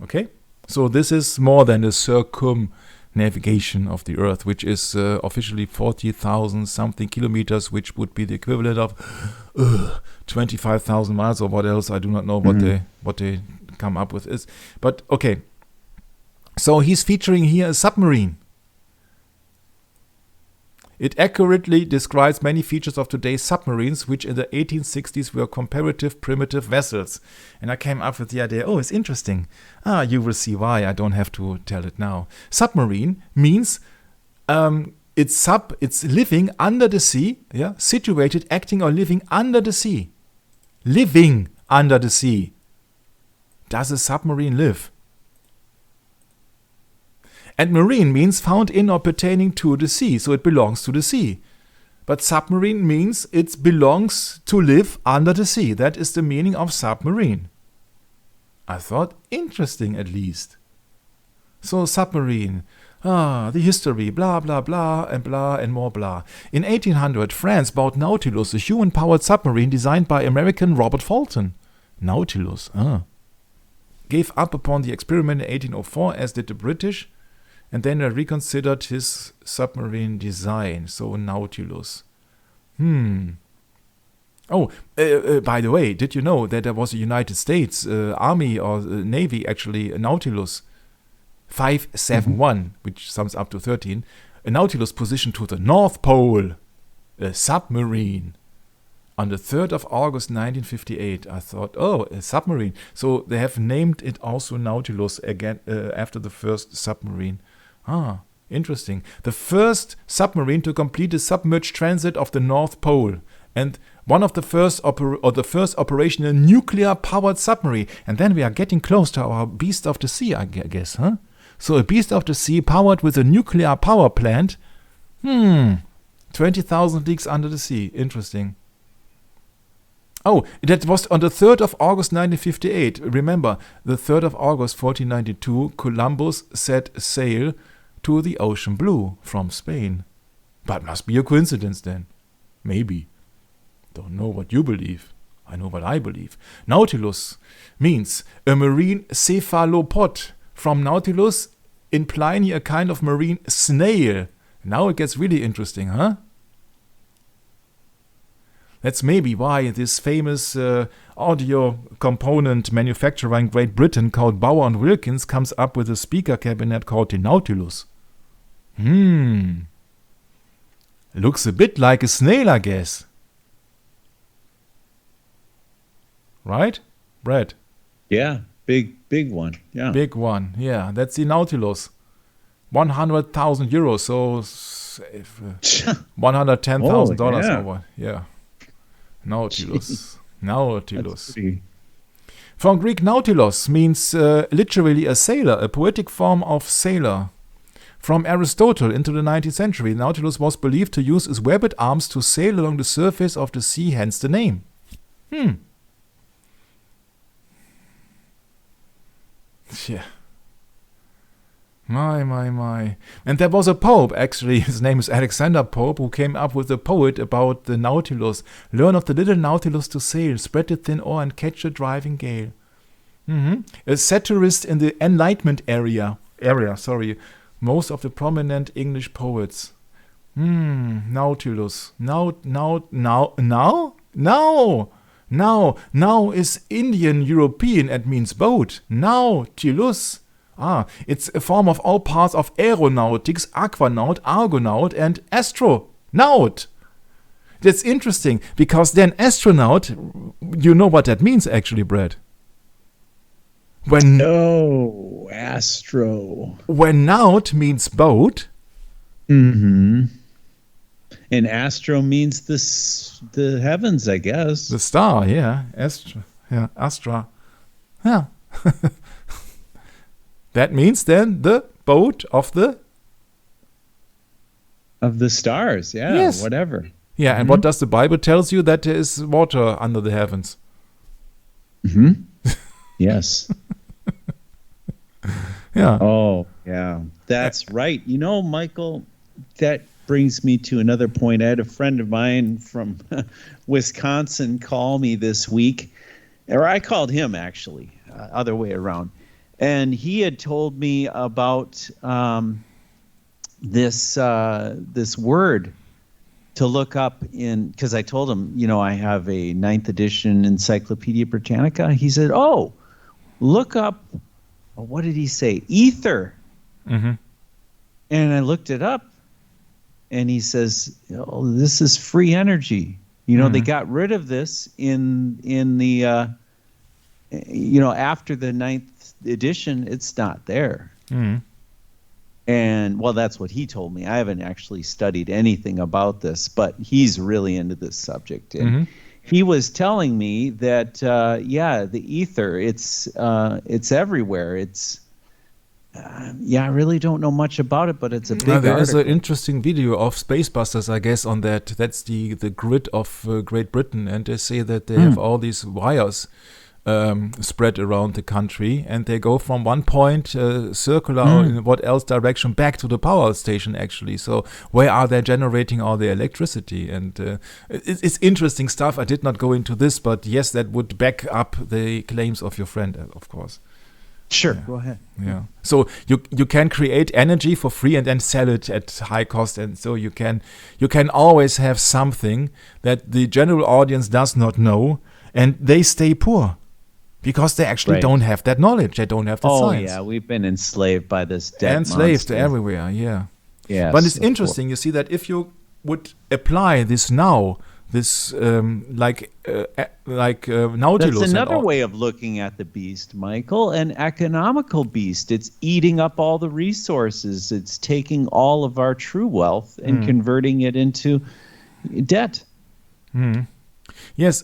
Okay? So this is more than the circumnavigation of the Earth, which is officially 40,000 something kilometers, which would be the equivalent of 25,000 miles or what else. I do not know what they come up with is. But okay. So he's featuring here a submarine. It accurately describes many features of today's submarines, which in the 1860s were comparative primitive vessels. And I came up with the idea, oh, it's interesting. You will see why. I don't have to tell it now. Submarine means it's living under the sea, yeah, situated, acting or living under the sea. Living under the sea. Does a submarine live? And marine means found in or pertaining to the sea, so it belongs to the sea. But submarine means it belongs to live under the sea. That is the meaning of submarine. I thought, interesting at least. So submarine, the history, blah, blah, blah, and more blah. In 1800, France bought Nautilus, a human-powered submarine designed by American Robert Fulton. Nautilus, gave up upon the experiment in 1804, as did the British. And then I reconsidered his submarine design. So Nautilus. Oh, by the way, did you know that there was a United States Army or Navy, actually, a Nautilus 571, which sums up to 13. A Nautilus positioned to the North Pole. A submarine. On the 3rd of August 1958, I thought, oh, a submarine. So they have named it also Nautilus again after the first submarine. Interesting. The first submarine to complete the submerged transit of the North Pole. And one of the first operational nuclear-powered submarine. And then we are getting close to our Beast of the Sea, I guess, huh? So a Beast of the Sea powered with a nuclear power plant. 20,000 leagues under the sea. Interesting. Oh, that was on the 3rd of August 1958. Remember, the 3rd of August 1492, Columbus set sail to the ocean blue from Spain. But must be a coincidence then. Maybe. Don't know what you believe. I know what I believe. Nautilus means a marine cephalopod. From Nautilus, implying a kind of marine snail. Now it gets really interesting, huh? That's maybe why this famous audio component manufacturer in Great Britain called Bauer and Wilkins comes up with a speaker cabinet called the Nautilus. Looks a bit like a snail, I guess. Right? Brad? Yeah, big one. Yeah. Big one, yeah. That's the Nautilus. 100,000 euros, so $110,000 yeah. or what? Yeah. Nautilus. Nautilus. From Greek, nautilus means literally a sailor, a poetic form of sailor. From Aristotle into the 19th century, Nautilus was believed to use his webbed arms to sail along the surface of the sea, hence the name. Yeah. My. And there was a pope, actually, his name is Alexander Pope, who came up with a poet about the Nautilus. Learn of the little Nautilus to sail, spread the thin oar and catch the driving gale. A satirist in the Enlightenment area, most of the prominent English poets. Nautilus. Now is Indian European and means boat. Nautilus. It's a form of all parts of aeronautics, aquanaut, argonaut, and astronaut. That's interesting, because then astronaut, you know what that means actually, Brad. Astro. When naut means boat. And astro means the heavens, I guess. The star, yeah. Astra. Yeah. That means then the boat of the stars, yeah, yes. Whatever. Yeah, and what does the Bible tells you? That there is water under the heavens. Yes. Yeah. Oh, yeah. That's right. You know, Michael, that brings me to another point. I had a friend of mine from Wisconsin call me this week, or I called him actually, other way around. And he had told me about this word to look up in, because I told him, I have a 9th edition Encyclopedia Britannica. He said, look up, what did he say? Ether. And I looked it up, and he says, this is free energy. They got rid of this in the, after the 9th edition, it's not there. And well, that's what he told me. I haven't actually studied anything about this, but he's really into this subject. And he was telling me that the ether, it's everywhere. It's I really don't know much about it, but it's a big article. There is an interesting video of Spacebusters, I guess, on that. That's the grid of Great Britain, and they say that they have all these wires spread around the country, and they go from one point circular or in what else direction back to the power station actually. So where are they generating all the electricity? And it's interesting stuff. I did not go into this, but yes, that would back up the claims of your friend, of course. Sure, go ahead. Yeah. So you can create energy for free and then sell it at high cost, and so you can always have something that the general audience does not know, and they stay poor. Because they actually don't have that knowledge. They don't have the science. Oh, yeah. We've been enslaved by this dead enslaved monster. Everywhere, yeah. Yes, but it's interesting. You see that if you would apply this now this Nautilus. That's and another all. way of looking at the beast, Michael, an economical beast. It's eating up all the resources. It's taking all of our true wealth and converting it into debt. Yes,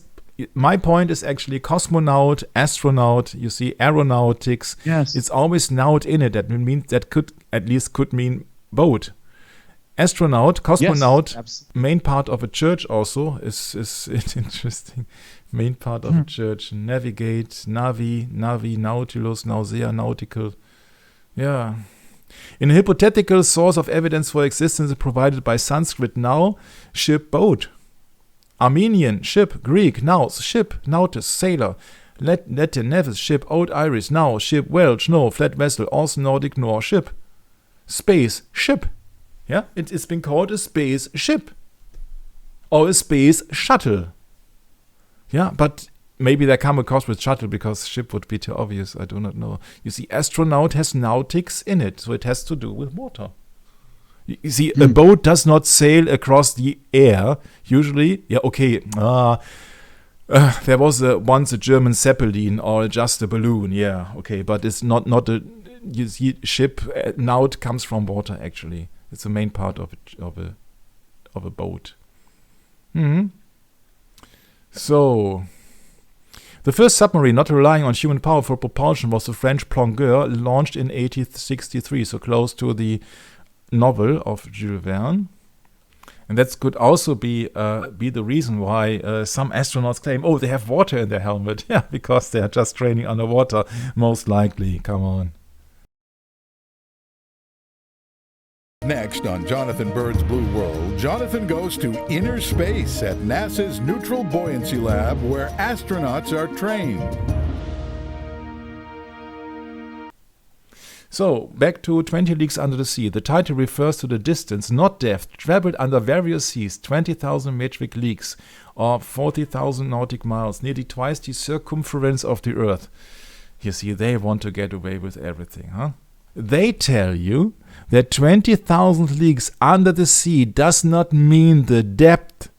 my point is actually cosmonaut, astronaut. You see, aeronautics. Yes. It's always naut in it. That means that could mean boat. Astronaut, cosmonaut, Yes, main part of a church also is interesting. Main part of a church. Navigate, Navi, Nautilus, Nausea, nautical. Yeah. In a hypothetical source of evidence for existence provided by Sanskrit now, ship, boat. Armenian, ship. Greek, naus, ship. Nautis, sailor. Latin, navis, ship. Old Irish, now, ship. Welsh, no, flat vessel. Also Nordic, nor, ship. Space, ship. Yeah, it's been called a space ship or a space shuttle. Yeah, but maybe they come across with shuttle because ship would be too obvious. I do not know. You see, astronaut has nautics in it, so it has to do with water. You see, a boat does not sail across the air. Usually, yeah, okay. There was once a German Zeppelin or just a balloon. Yeah, okay, but it's not a. You see, ship naut comes from water actually. It's the main part of a boat. So, the first submarine not relying on human power for propulsion was the French Plongeur, launched in 1863, so close to the novel of Jules Verne. And that could also be the reason why some astronauts claim, oh, they have water in their helmet. Yeah, because they are just training underwater, most likely. Come on. Next on Jonathan Bird's Blue World, Jonathan goes to inner space at NASA's Neutral Buoyancy Lab where astronauts are trained. So, back to 20 Leagues Under the Sea. The title refers to the distance, not depth, traveled under various seas, 20,000 metric leagues, or 40,000 nautic miles, nearly twice the circumference of the Earth. You see, they want to get away with everything, huh? They tell you that 20,000 leagues under the sea does not mean the depth,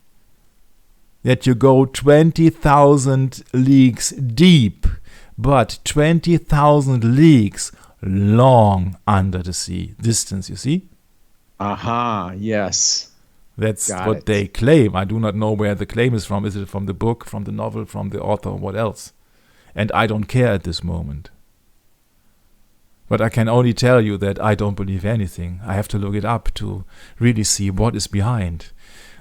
that you go 20,000 leagues deep, but 20,000 leagues long under the sea. Distance, you see? Aha, yes. That's Got what it. they claim. I do not know where the claim is from. Is it from the book, from the novel, from the author, or what else? And I don't care at this moment. But I can only tell you that I don't believe anything. I have to look it up to really see what is behind.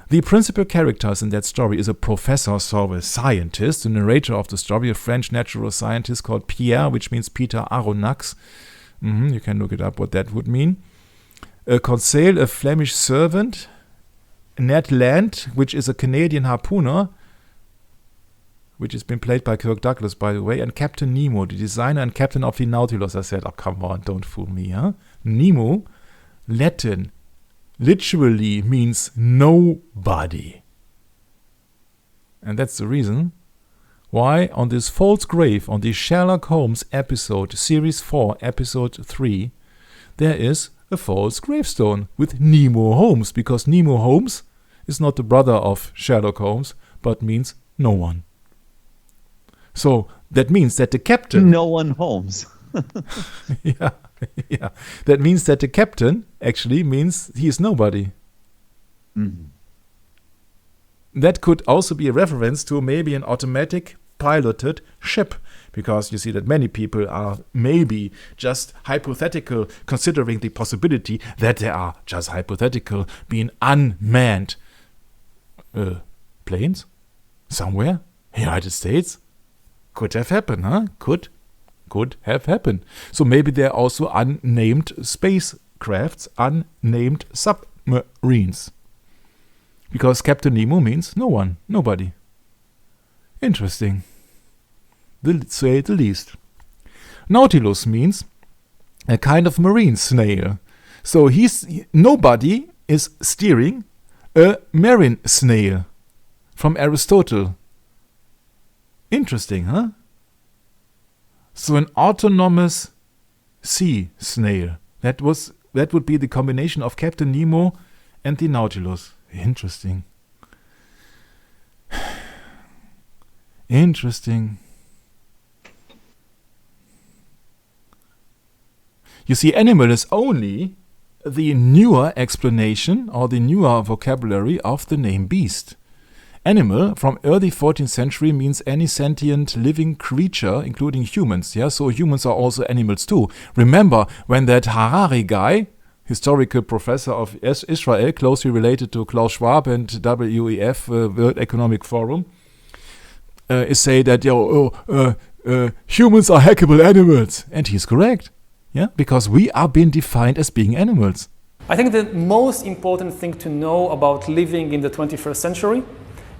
The principal characters in that story is a professor, so a scientist, the narrator of the story, a French natural scientist called Pierre, which means Peter Aronnax. You can look it up what that would mean. Conseil, a Flemish servant. Ned Land, which is a Canadian harpooner, which has been played by Kirk Douglas, by the way, and Captain Nemo, the designer and captain of the Nautilus. I said, oh, come on, don't fool me, huh? Nemo, Latin, literally means nobody. And that's the reason why on this false grave, on the Sherlock Holmes episode, Series 4, Episode 3, there is a false gravestone with Nemo Holmes, because Nemo Holmes is not the brother of Sherlock Holmes, but means no one. So that means that the captain... No one Holmes. yeah. That means that the captain actually means he is nobody. That could also be a reference to maybe an automatic piloted ship, because you see that many people are maybe just hypothetical, considering the possibility that there are just hypothetical being unmanned planes somewhere, United States. Could have happened, huh? Could have happened. So maybe there are also unnamed spacecrafts, unnamed submarines. Because Captain Nemo means no one, nobody. Interesting. To say the least. Nautilus means a kind of marine snail. So nobody is steering a marine snail from Aristotle. Interesting, huh? So an autonomous sea snail. That would be the combination of Captain Nemo and the Nautilus. Interesting. Interesting. You see, animal is only the newer explanation or the newer vocabulary of the name beast. Animal from early 14th century means any sentient living creature, including humans. Yeah, so humans are also animals too. Remember when that Harari guy, historical professor of Israel, closely related to Klaus Schwab and WEF, World Economic Forum, is say that humans are hackable animals, and he's correct. Yeah, because we are being defined as being animals. I think the most important thing to know about living in the 21st century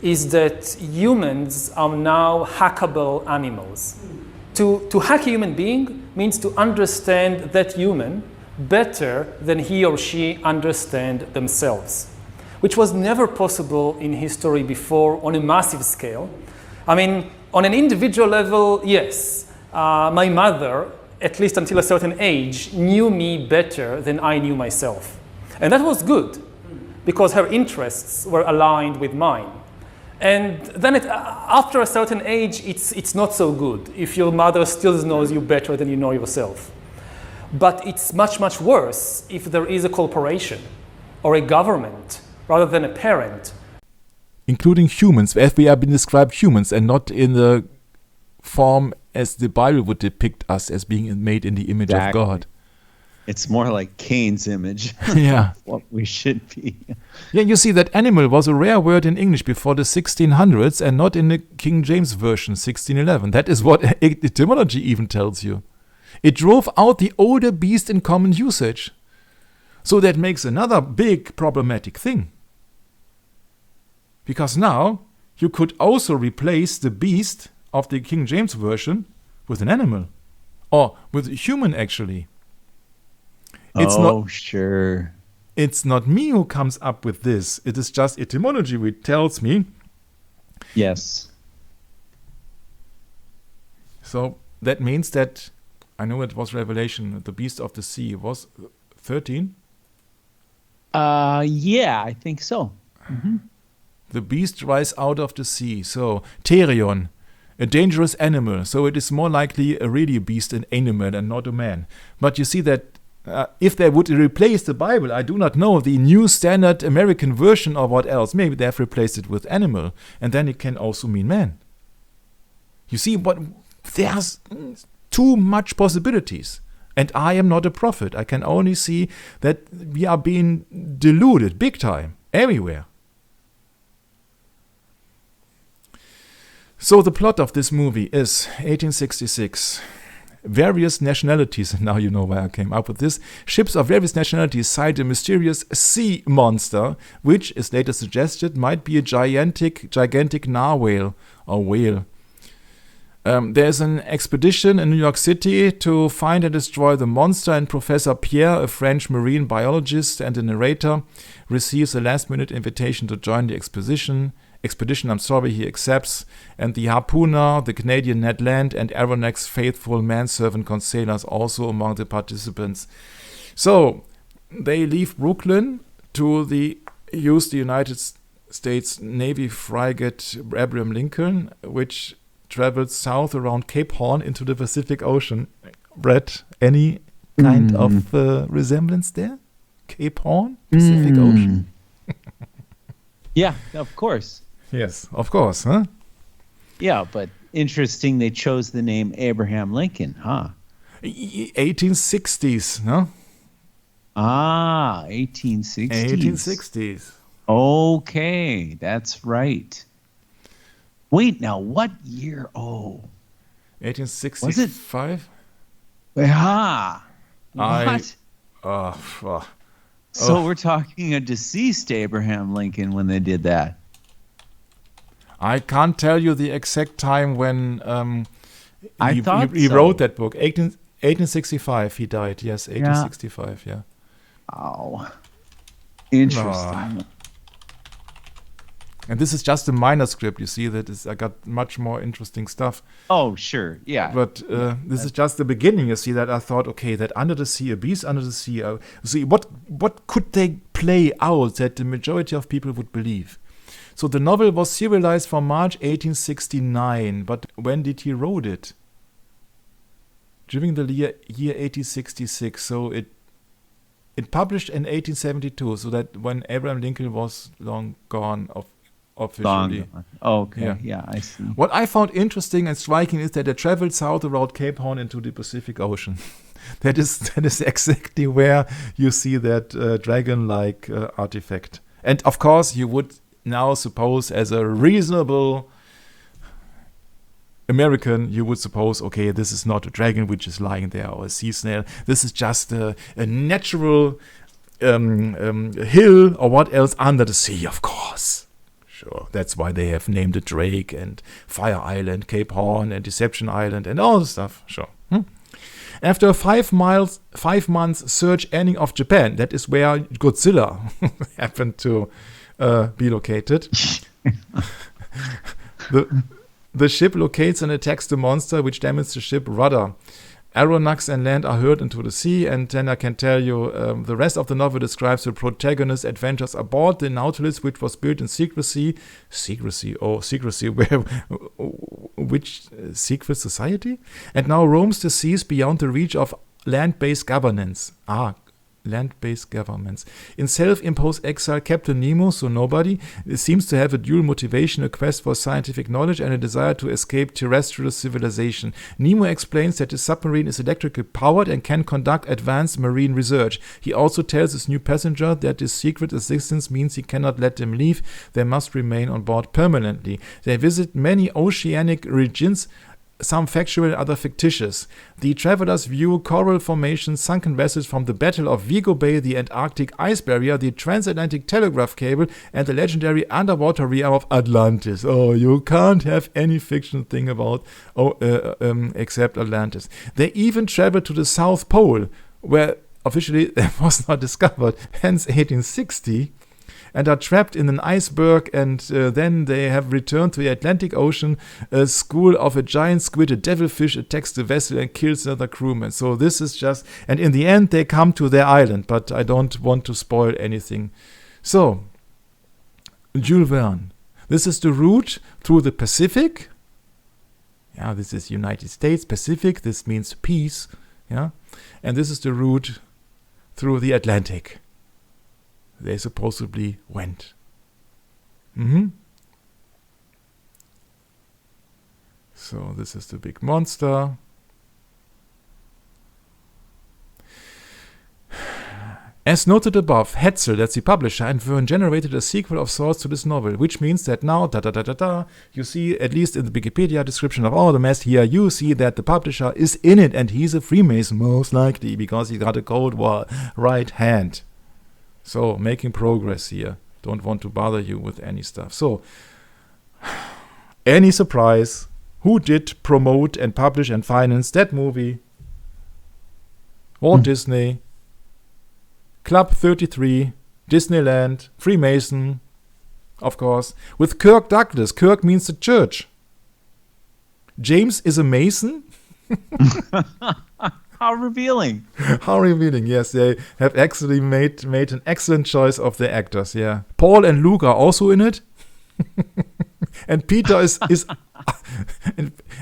is that humans are now hackable animals. To hack a human being means to understand that human better than he or she understand themselves, which was never possible in history before on a massive scale. I mean, on an individual level, yes, my mother, at least until a certain age, knew me better than I knew myself. And that was good, because her interests were aligned with mine. And then after a certain age, it's not so good if your mother still knows you better than you know yourself. But it's much, much worse if there is a corporation or a government rather than a parent. Including humans, as we have been described humans, and not in the form as the Bible would depict us as being made in the image of God. It's more like Cain's image. Yeah. What we should be. Yeah, you see that animal was a rare word in English before the 1600s and not in the King James Version 1611. That is what etymology even tells you. It drove out the older beast in common usage. So that makes another big problematic thing. Because now you could also replace the beast of the King James Version with an animal. Or with a human, actually. Sure. It's not me who comes up with this. It is just etymology which tells me. Yes. So that means that, I know it was Revelation, the beast of the sea was 13? Yeah, I think so. Mm-hmm. The beast rise out of the sea. So, Therion, a dangerous animal. So it is more likely a really beast, an animal, and not a man. But you see that if they would replace the Bible, I do not know, the New Standard American Version or what else, maybe they have replaced it with animal, and then it can also mean man. You see, but there's too much possibilities. And I am not a prophet. I can only see that we are being deluded big time, everywhere. So the plot of this movie is 1866. Various nationalities, and now you know why I came up with this, ships of various nationalities sight a mysterious sea monster, which is later suggested might be a gigantic narwhal or whale. There's an expedition in New York City to find and destroy the monster, and Professor Pierre, a French marine biologist and a narrator, receives a last-minute invitation to join the expedition. He accepts, and the harpooner, the Canadian Ned Land, and Aronnax's faithful manservant Conseilers also among the participants. So, they leave Brooklyn to use the United States Navy frigate Abraham Lincoln, which travels south around Cape Horn into the Pacific Ocean. Brett, any kind of resemblance there? Cape Horn, Pacific Ocean? Yeah, of course. Yes, of course, huh? Yeah, but interesting they chose the name Abraham Lincoln, huh? 1860s, no? 1860s. 1860s. Okay, that's right. Wait, now, what year? 1865? What? So we're talking a deceased Abraham Lincoln when they did that. I can't tell you the exact time when he so. wrote that book. 1865 he died. Yes, 1865, yeah. Oh, interesting. And this is just a minor script. You see that I got much more interesting stuff. Oh, sure, yeah. But this is just the beginning. You see that I thought, okay, that under the sea, a beast under the sea. See, what could they play out that the majority of people would believe? So the novel was serialized from March 1869, but when did he wrote it? During the year 1866, so it published in 1872, so that when Abraham Lincoln was long gone officially. Okay, yeah, I see. What I found interesting and striking is that they traveled south around Cape Horn into the Pacific Ocean. That is exactly where you see that dragon-like artifact. And of course, you would now suppose, as a reasonable American, you would suppose, okay, this is not a dragon which is lying there or a sea snail. This is just a natural hill or what else under the sea, of course. Sure, that's why they have named it Drake and Fire Island, Cape Horn and Deception Island and all the stuff. Sure. After a 5 months search ending off Japan, that is where Godzilla happened to be located. The ship locates and attacks the monster, which damages the ship rudder. Aeronauts and land are hurled into the sea, and then I can tell you the rest of the novel describes the protagonist's adventures aboard the Nautilus, which was built in secrecy. Secrecy, where, which secret society? And now roams the seas beyond the reach of land-based governance. Land-based governments. In self-imposed exile, Captain Nemo, so nobody, seems to have a dual motivation, a quest for scientific knowledge and a desire to escape terrestrial civilization. Nemo explains that his submarine is electrically powered and can conduct advanced marine research. He also tells his new passenger that his secret existence means he cannot let them leave. They must remain on board permanently. They visit many oceanic regions, some factual, other fictitious. The travelers view coral formations, sunken vessels from the Battle of Vigo Bay, the Antarctic ice barrier, the transatlantic telegraph cable, and the legendary underwater realm of Atlantis. Oh, you can't have any fiction thing about except Atlantis. They even travel to the South Pole, where officially it was not discovered, hence 1860. And are trapped in an iceberg, and then they have returned to the Atlantic Ocean. A school of a giant squid, a devilfish, attacks the vessel and kills another crewman. So this is just... And in the end, they come to their island, but I don't want to spoil anything. So, Jules Verne. This is the route through the Pacific. Yeah, this is United States, Pacific. This means peace. Yeah, and this is the route through the Atlantic. They supposedly went. So this is the big monster. As noted above, Hetzel, that's the publisher, and Verne generated a sequel of sorts to this novel, which means that now, you see, at least in the Wikipedia description of all the mess here, you see that the publisher is in it, and he's a Freemason, most likely, because he got a Cold War right hand. So, making progress here. Don't want to bother you with any stuff. So, any surprise? Who did promote and publish and finance that movie? Walt Disney, Club 33, Disneyland, Freemason, of course, with Kirk Douglas. Kirk means the church. James is a Mason. How revealing. How revealing, yes. They have actually made an excellent choice of the actors, yeah. Paul and Luke are also in it. And Peter is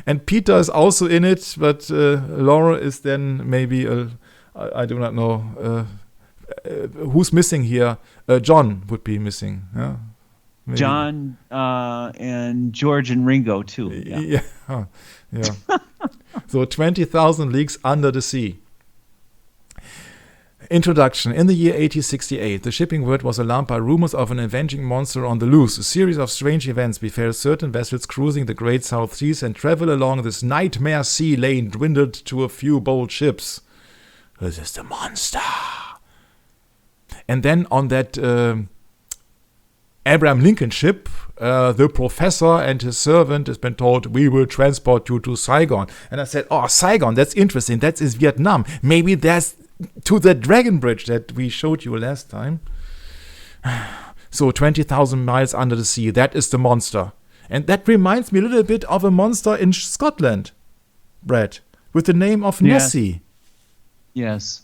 and Peter is also in it, but Laura is then maybe, I do not know, who's missing here? John would be missing, yeah. Maybe. John and George and Ringo, too. Yeah. So 20,000 Leagues Under the Sea. Introduction. In the year 1868, the shipping world was alarmed by rumors of an avenging monster on the loose. A series of strange events befell certain vessels cruising the Great South Seas, and travel along this nightmare sea lane dwindled to a few bold ships. This is the monster. And then on that Abraham Lincoln ship, the professor and his servant has been told, we will transport you to Saigon. And I said, oh, Saigon, that's interesting. That is Vietnam. Maybe that's to the Dragon Bridge that we showed you last time. So 20,000 miles under the sea, that is the monster. And that reminds me a little bit of a monster in Scotland, Brad, with the name of Nessie. Yes.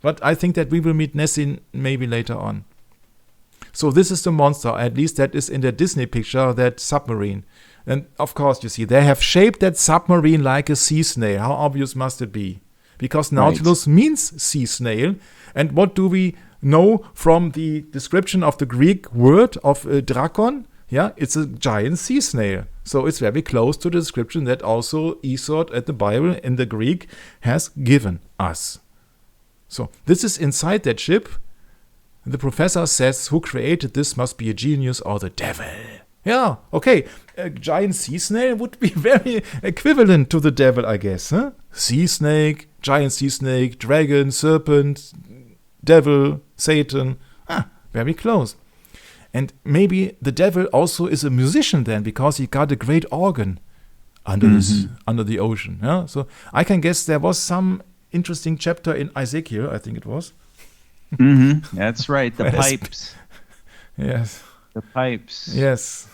But I think that we will meet Nessie maybe later on. So this is the monster, at least that is in the Disney picture, that submarine. And of course, you see, they have shaped that submarine like a sea snail. How obvious must it be? Because Nautilus means sea snail. And what do we know from the description of the Greek word of drakon? Yeah, it's a giant sea snail. So it's very close to the description that also Aesop at the Bible in the Greek has given us. So this is inside that ship. The professor says, who created this must be a genius or the devil. Yeah, okay. A giant sea snail would be very equivalent to the devil, I guess. Huh? Sea snake, giant sea snake, dragon, serpent, devil, Satan. Very close. And maybe the devil also is a musician then, because he got a great organ under the ocean. Yeah? So I can guess there was some interesting chapter in Ezekiel, I think it was. That's right, the pipes. Yes. The pipes. Yes.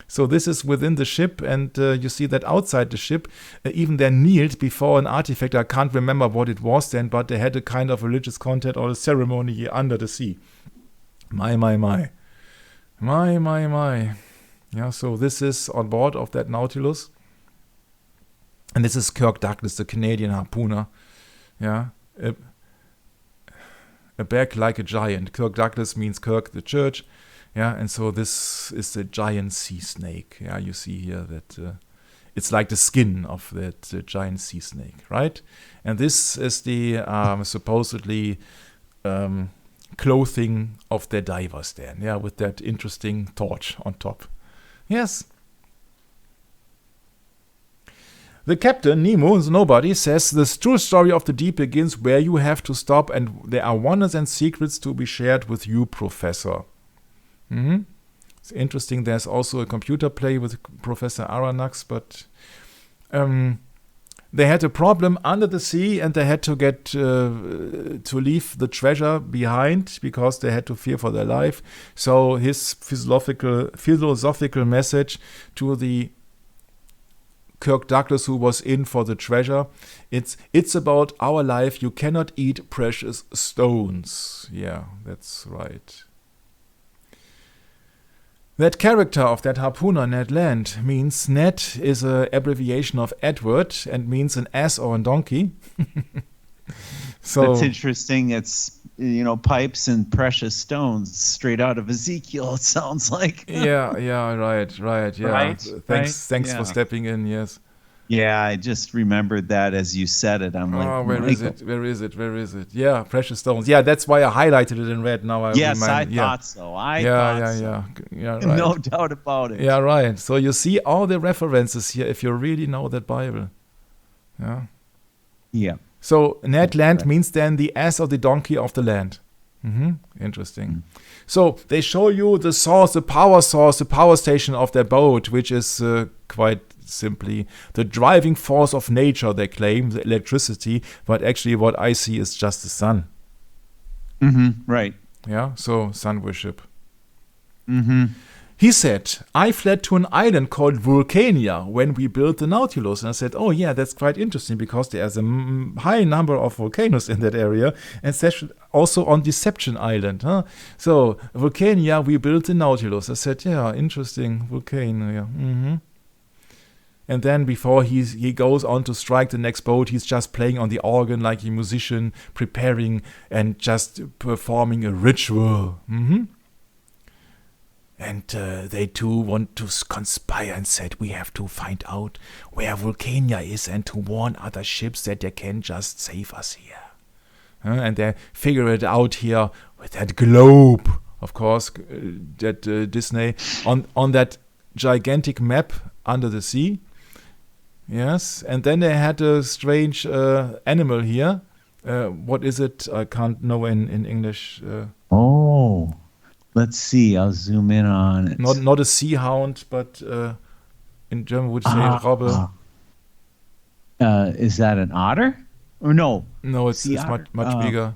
So this is within the ship, and you see that outside the ship, even they kneeled before an artifact. I can't remember what it was then, but they had a kind of religious content or a ceremony here under the sea. My. Yeah, so this is on board of that Nautilus. And this is Kirk Douglas, the Canadian harpooner. Yeah. A back like a giant. Kirk Douglas means Kirk, the church. Yeah, and so this is the giant sea snake. Yeah, you see here that it's like the skin of that giant sea snake, right? And this is the supposedly clothing of the divers then, yeah, with that interesting torch on top. Yes. The captain, Nemo, nobody, says the true story of the deep begins where you have to stop, and there are wonders and secrets to be shared with you, Professor. It's interesting. There's also a computer play with Professor Aranax, but they had a problem under the sea, and they had to get to leave the treasure behind because they had to fear for their life. So his philosophical message to the Kirk Douglas, who was in for the treasure, it's about our life. You cannot eat precious stones. Yeah, that's right. That character of that harpooner, Ned Land, means Ned is an abbreviation of Edward and means an ass or a donkey. So that's interesting. It's, pipes and precious stones straight out of Ezekiel, it sounds like. Yeah, right. Yeah. Right, Thanks for stepping in, yes. Yeah, I just remembered that as you said it. I'm like, where is it? Yeah, precious stones. Yeah, that's why I highlighted it in red. Now I thought so. Yeah, right. No doubt about it. Yeah, right. So you see all the references here if you really know that Bible. Yeah. Yeah. So Ned Land means then the ass or the donkey of the land. Interesting. So they show you the source, the power station of their boat, which is quite simply the driving force of nature, they claim, the electricity, but actually what I see is just the sun. Right. Yeah, so sun worship. He said, I fled to an island called Vulcania when we built the Nautilus. And I said, oh yeah, that's quite interesting because there's a high number of volcanoes in that area, and especially also on Deception Island. So Vulcania, we built the Nautilus. I said, yeah, interesting, Vulcania. And then before he goes on to strike the next boat, he's just playing on the organ like a musician, preparing and just performing a ritual. And they too want to conspire and said, we have to find out where Vulcania is and to warn other ships that they can just save us here. And they figure it out here with that globe, of course, that Disney, on that gigantic map under the sea. Yes, and then they had a strange animal here. What is it? I can't know in English. Let's see. I'll zoom in on it. Not a sea hound, but in German would say Robbe. Is that an otter? Or no? No, it's much bigger.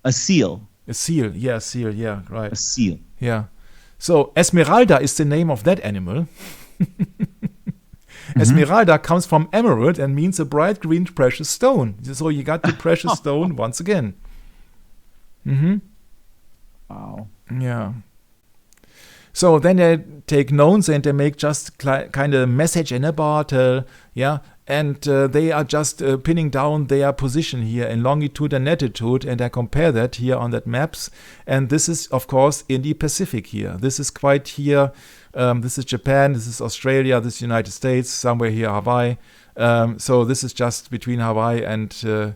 A seal. A seal, yeah, right. A seal. Yeah. So Esmeralda is the name of that animal. Esmeralda comes from emerald and means a bright green precious stone. So you got the precious stone once again. Wow. Yeah. So then they take notes and they make just kind of message in a bottle, and they are just pinning down their position here in longitude and latitude, and I compare that here on that maps. And this is, of course, in the Pacific here. This is quite here. This is Japan, this is Australia, this is United States, somewhere here Hawaii. So this is just between Hawaii and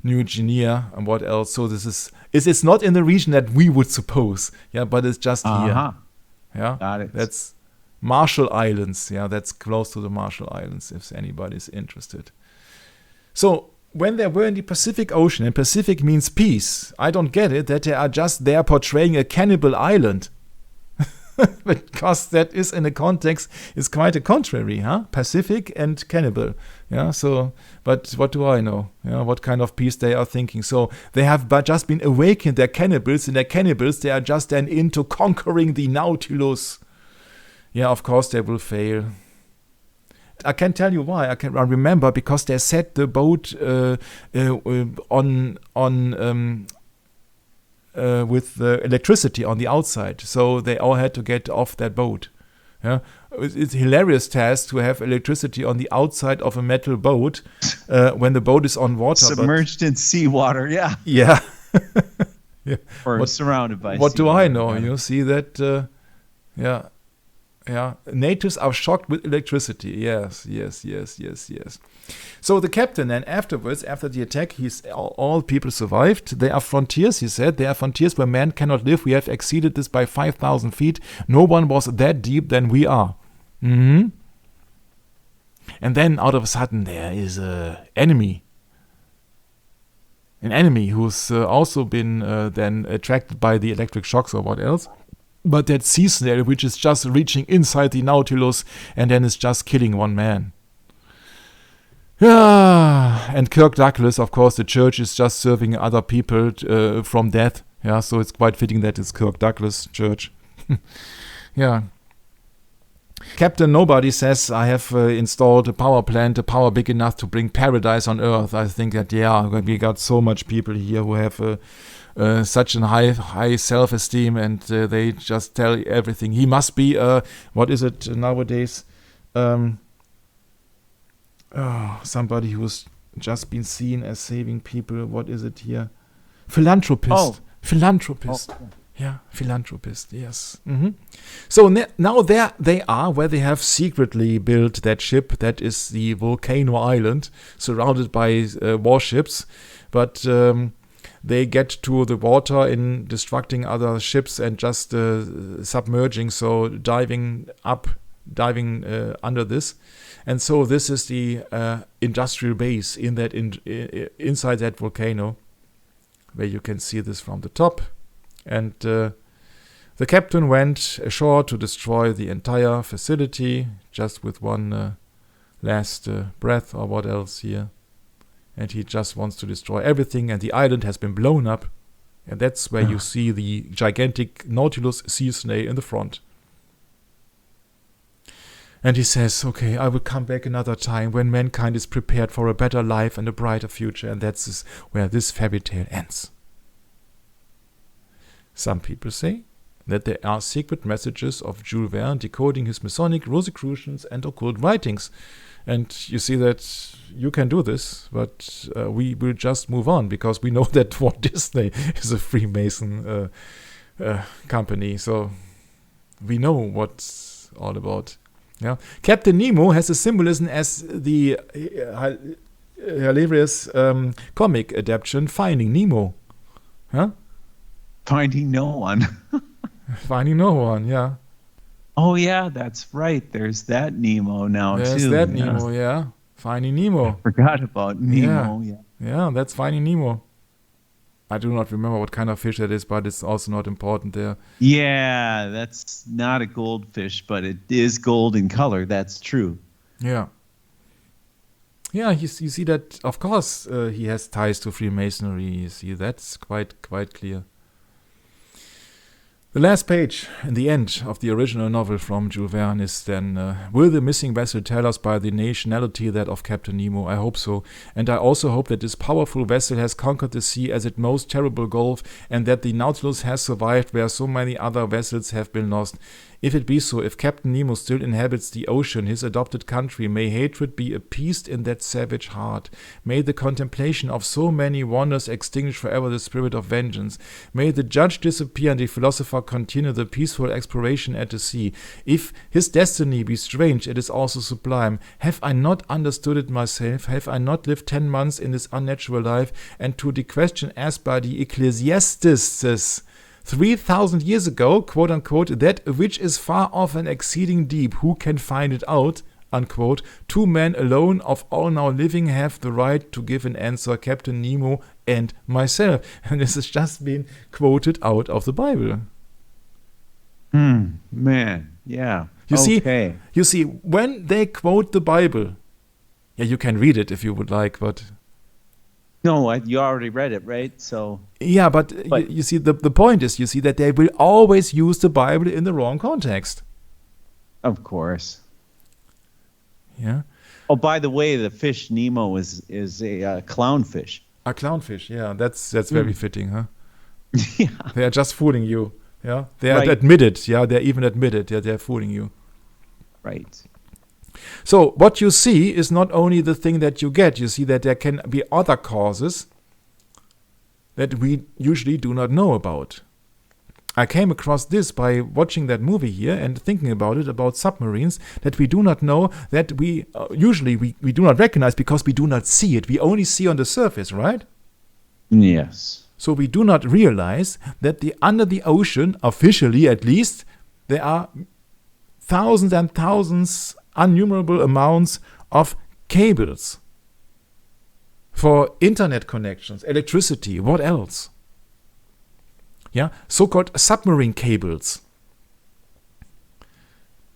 New Guinea and what else. So this is it's not in the region that we would suppose, but it's just here. Yeah, got it. That's Marshall Islands. Yeah, that's close to the Marshall Islands, if anybody's interested. So when they were in the Pacific Ocean, and Pacific means peace, I don't get it that they are just there portraying a cannibal island. Because that is in the context is quite a contrary, Pacific and cannibal. Yeah, so, but what do I know? What kind of peace they are thinking. So they have just been awakened, they're cannibals, and they're cannibals, they are just then into conquering the Nautilus. Yeah, of course they will fail. I can tell you why. I remember because they set the boat with electricity on the outside, so they all had to get off that boat. Yeah, it's a hilarious task to have electricity on the outside of a metal boat when the boat is on water, submerged in seawater. Yeah. Yeah. Yeah. Or surrounded by. What do I seawater. know? You see that? Yeah. Natives are shocked with electricity. Yes. So the captain then afterwards, after the attack, all people survived. There are frontiers, he said. There are frontiers where man cannot live. We have exceeded this by 5,000 feet. No one was that deep than we are. Mm-hmm. And then out of a sudden there is an enemy. An enemy who's also been then attracted by the electric shocks or what else. But that sea snail, which is just reaching inside the Nautilus and then is just killing one man. Yeah, and Kirk Douglas, of course, the church is just serving other people from death. Yeah, so it's quite fitting that it's Kirk Douglas Church. Yeah. Captain Nobody says, I have installed a power plant, a power big enough to bring paradise on Earth. I think that, we got so much people here who have such a high self-esteem, and they just tell everything. He must be, what is it nowadays? Somebody who's just been seen as saving people. What is it here? Philanthropist. Philanthropist. Oh. Yeah, philanthropist, yes. Mm-hmm. So now there they are, where they have secretly built that ship. That is the volcano island, surrounded by warships. But they get to the water in destructing other ships and just submerging, so diving under this. And so this is the industrial base in that inside that volcano, where you can see this from the top. And the captain went ashore to destroy the entire facility, just with one last breath or what else here. And he just wants to destroy everything, and the island has been blown up. And that's where you see the gigantic Nautilus sea snail in the front. And he says, okay, I will come back another time when mankind is prepared for a better life and a brighter future. And that's where this fairy tale ends. Some people say that there are secret messages of Jules Verne decoding his Masonic, Rosicrucians, and occult writings. And you see that you can do this, but we will just move on, because we know that Walt Disney is a Freemason company. So we know what's all about. Yeah, Captain Nemo has a symbolism as the hilarious comic adaptation Finding Nemo. Huh? Finding no one. Finding no one, yeah. Oh, yeah, that's right. There's that Nemo now, too. There's that Nemo, yeah. Finding Nemo. I forgot about Nemo, yeah. Yeah, that's Finding Nemo. I do not remember what kind of fish that is, but it's also not important there. Yeah, that's not a goldfish, but it is gold in color. That's true. Yeah. Yeah, you see that, of course, he has ties to Freemasonry. You see, that's quite clear. The last page in the end of the original novel from Jules Verne is then, will the missing vessel tell us by the nationality that of Captain Nemo? I hope so. And I also hope that this powerful vessel has conquered the sea as its most terrible gulf, and that the Nautilus has survived where so many other vessels have been lost. If it be so, if Captain Nemo still inhabits the ocean, his adopted country, may hatred be appeased in that savage heart. May the contemplation of so many wonders extinguish forever the spirit of vengeance. May the judge disappear and the philosopher continue the peaceful exploration at the sea. If his destiny be strange, it is also sublime. Have I not understood it myself? Have I not lived 10 months in this unnatural life? And to the question asked by the Ecclesiastes 3,000 years ago, quote unquote, that which is far off and exceeding deep, who can find it out, unquote, 2 men alone of all now living have the right to give an answer, Captain Nemo and myself. And this has just been quoted out of the Bible. Man, yeah. You see, when they quote the Bible, yeah, you can read it if you would like, but... No, you already read it, right? So yeah, but you see, the point is, you see, that they will always use the Bible in the wrong context. Of course. Yeah. Oh, by the way, the fish Nemo is a clownfish. A clownfish, yeah, that's very fitting, huh? Yeah. They are just fooling you. Yeah, they are Right. admitted. Yeah, they're even admitted. Yeah, they're fooling you. Right. So what you see is not only the thing that you get. You see that there can be other causes that we usually do not know about. I came across this by watching that movie here and thinking about it, about submarines, that we do not know, that we usually we do not recognize because we do not see it. We only see on the surface, right? Yes. So we do not realize that under the ocean, officially at least, there are thousands and thousands, innumerable amounts of cables for internet connections, electricity, what else? Yeah, so-called submarine cables.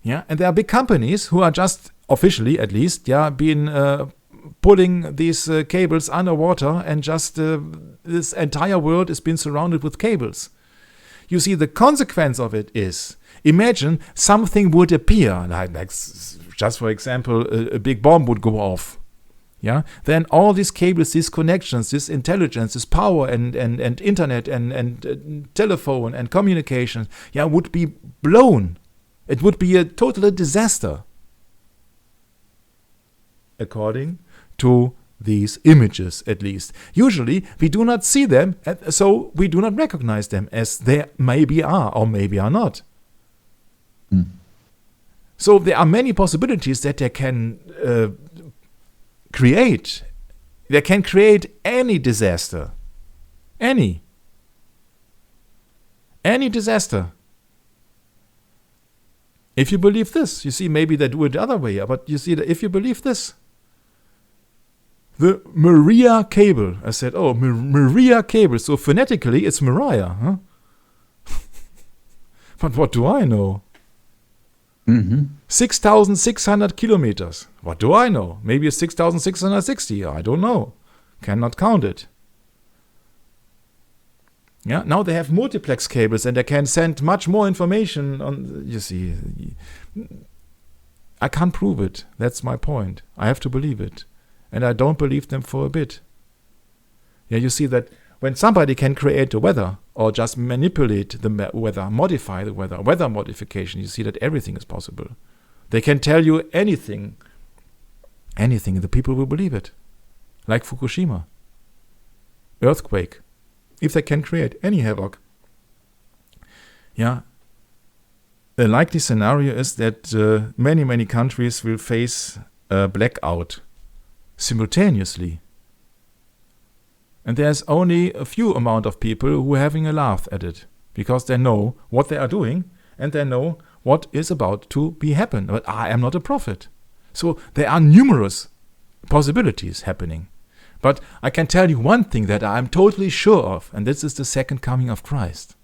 Yeah, and there are big companies who are just, officially at least, yeah, been pulling these cables underwater, and just this entire world is being surrounded with cables. You see, the consequence of it is, imagine something would appear, like just for example, a big bomb would go off. Yeah, then all these cables, these connections, this intelligence, this power, and internet and telephone and communication, yeah, would be blown. It would be a total disaster, according to these images, at least. Usually, we do not see them, so we do not recognize them as they maybe are or maybe are not. So there are many possibilities that they can create. They can create any disaster. Any disaster. If you believe this, you see, maybe they do it the other way, but you see that if you believe this, the Maria cable, I said, oh, Maria cable, so phonetically it's Mariah, huh? But what do I know? 6,600 kilometers. What do I know? Maybe it's 6,660. I don't know. Cannot count it. Yeah, now they have multiplex cables and they can send much more information on. You see, I can't prove it. That's my point. I have to believe it. And I don't believe them for a bit. Yeah, you see that when somebody can create the weather or just manipulate the weather, modify the weather modification, you see that everything is possible. They can tell you anything, and the people will believe it. Like Fukushima. Earthquake. If they can create any havoc. Yeah. A likely scenario is that many countries will face a blackout simultaneously. And there's only a few amount of people who are having a laugh at it, because they know what they are doing and they know what is about to be happen. But I am not a prophet. So there are numerous possibilities happening. But I can tell you one thing that I am totally sure of, and this is the second coming of Christ.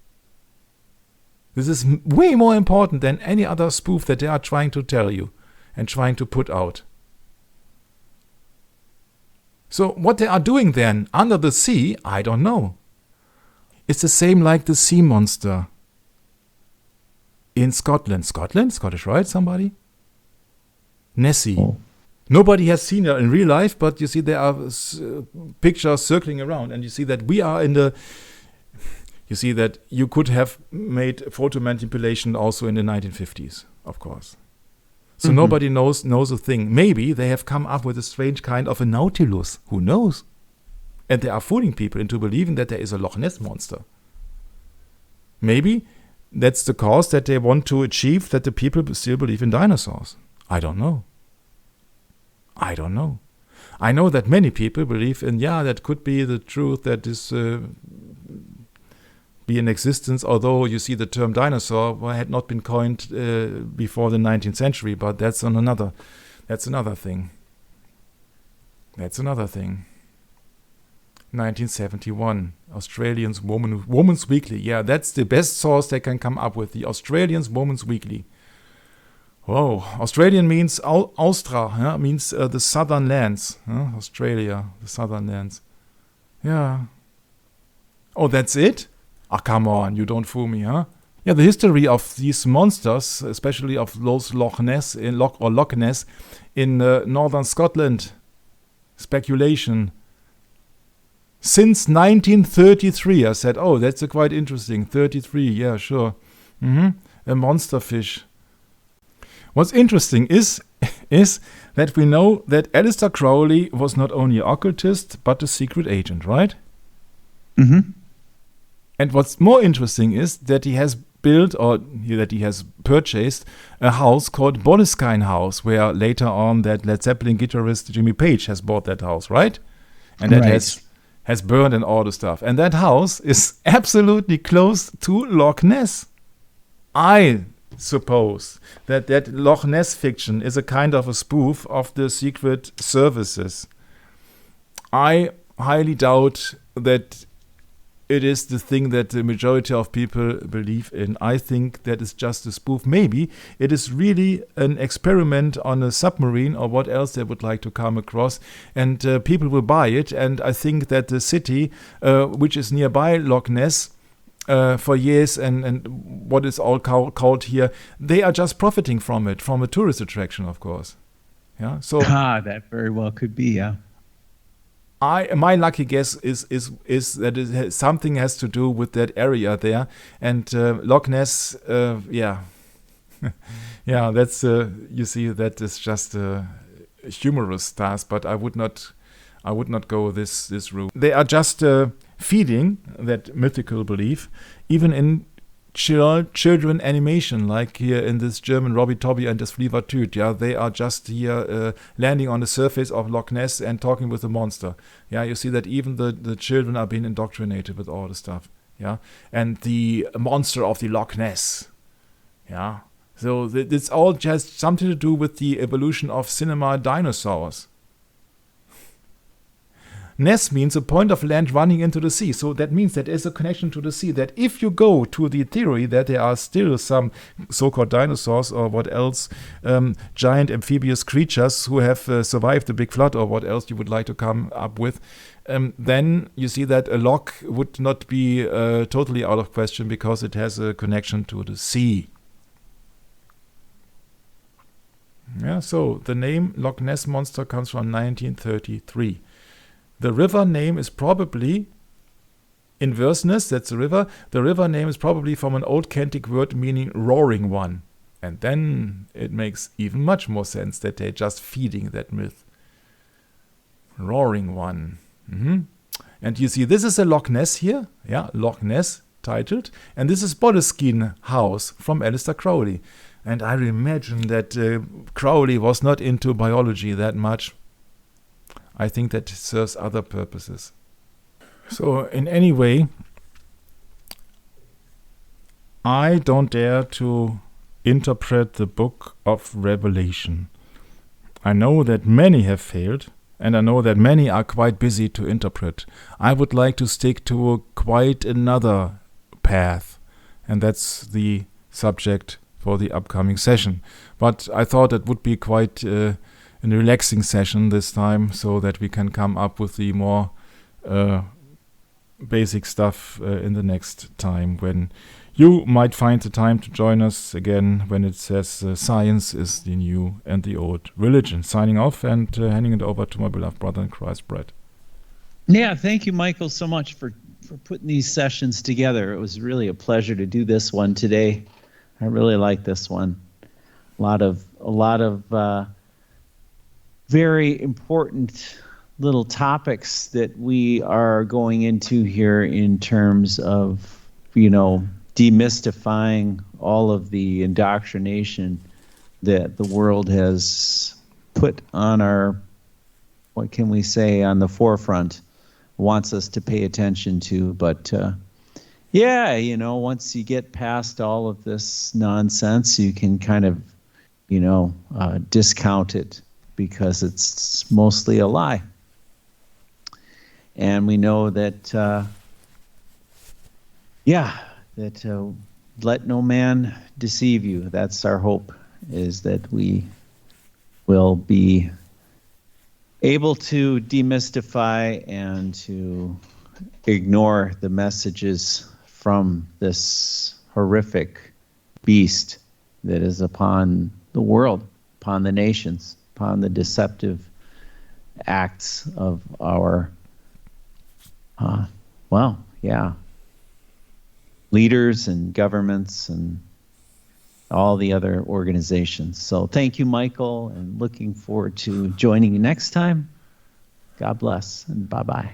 This is way more important than any other spoof that they are trying to tell you and trying to put out. So what they are doing then under the sea, I don't know. It's the same like the sea monster. in Scotland. Scotland? Scottish, right? Somebody? Nessie. Oh. Nobody has seen her in real life, but you see there are pictures circling around, and you see that we are in the... You see that you could have made photo manipulation also in the 1950s, of course. So nobody knows a thing. Maybe they have come up with a strange kind of a Nautilus. Who knows? And they are fooling people into believing that there is a Loch Ness monster. Maybe that's the cause that they want to achieve, that the people still believe in dinosaurs. I don't know. I know that many people believe in, that could be the truth, that is be in existence, although you see the term dinosaur had not been coined before the 19th century, but that's another thing. 1971, Australian's Woman's Weekly. Yeah, that's the best source they can come up with, the Australian's Woman's Weekly. Whoa, Australian means Austra, means the southern lands. Australia, the southern lands. Yeah. Oh, that's it? Come on, you don't fool me, huh? Yeah, the history of these monsters, especially of those Loch Ness in northern Scotland. Speculation. Since 1933, I said, that's quite interesting. 33, yeah, sure. A monster fish. What's interesting is that we know that Aleister Crowley was not only an occultist, but a secret agent, right? Mm-hmm. And what's more interesting is that he has built, or that he has purchased, a house called Boleskine House, where later on that Led Zeppelin guitarist Jimmy Page has bought that house, right? And that has burned and all the stuff. And that house is absolutely close to Loch Ness. I suppose that Loch Ness fiction is a kind of a spoof of the secret services. I highly doubt that it is the thing that the majority of people believe in. I think that is just a spoof. Maybe it is really an experiment on a submarine or what else they would like to come across, and people will buy it. And I think that the city, which is nearby Loch Ness, for years, and what is all called here, they are just profiting from it, from a tourist attraction, of course. Yeah. So that very well could be. Yeah. My lucky guess is that something has to do with that area there, and Loch Ness. Yeah. That's you see, that is just a humorous task, but I would not go this route. They are just feeding that mythical belief, even in children animation, like here in this German Robbie Tobby and das Flievertüt. Yeah, they are just here landing on the surface of Loch Ness and talking with the monster. Yeah, you see that even the children are being indoctrinated with all the stuff. Yeah, and the monster of the Loch Ness. Yeah, so it's all just something to do with the evolution of cinema dinosaurs. Ness means a point of land running into the sea. So that means that there's a connection to the sea. That if you go to the theory that there are still some so-called dinosaurs or what else, giant amphibious creatures who have survived the big flood or what else you would like to come up with, then you see that a loch would not be totally out of question because it has a connection to the sea. Yeah, so the name Loch Ness Monster comes from 1933. The river name is probably, Inverseness, that's the river. The river name is probably from an old Celtic word meaning roaring one. And then it makes even much more sense that they're just feeding that myth. Roaring one. And you see, this is a Loch Ness here. Yeah, Loch Ness titled. And this is Boleskine House from Aleister Crowley. And I imagine that Crowley was not into biology that much. I think that serves other purposes. So in any way, I don't dare to interpret the book of Revelation. I know that many have failed, and I know that many are quite busy to interpret. I would like to stick to quite another path, and that's the subject for the upcoming session. But I thought it would be quite a relaxing session this time, so that we can come up with the more basic stuff in the next time, when you might find the time to join us again when it says science is the new and the old religion. Signing off and handing it over to my beloved brother in Christ, Brett. Yeah, thank you, Michael, so much for putting these sessions together. It was really a pleasure to do this one today. I really like this one. A lot of very important little topics that we are going into here in terms of, demystifying all of the indoctrination that the world has put on our, what can we say, on the forefront, wants us to pay attention to. But once you get past all of this nonsense, you can kind of, discount it because it's mostly a lie. And we know that, let no man deceive you. That's our hope, is that we will be able to demystify and to ignore the messages from this horrific beast that is upon the world, upon the nations, upon the deceptive acts of our, leaders and governments and all the other organizations. So thank you, Michael, and looking forward to joining you next time. God bless, and bye-bye.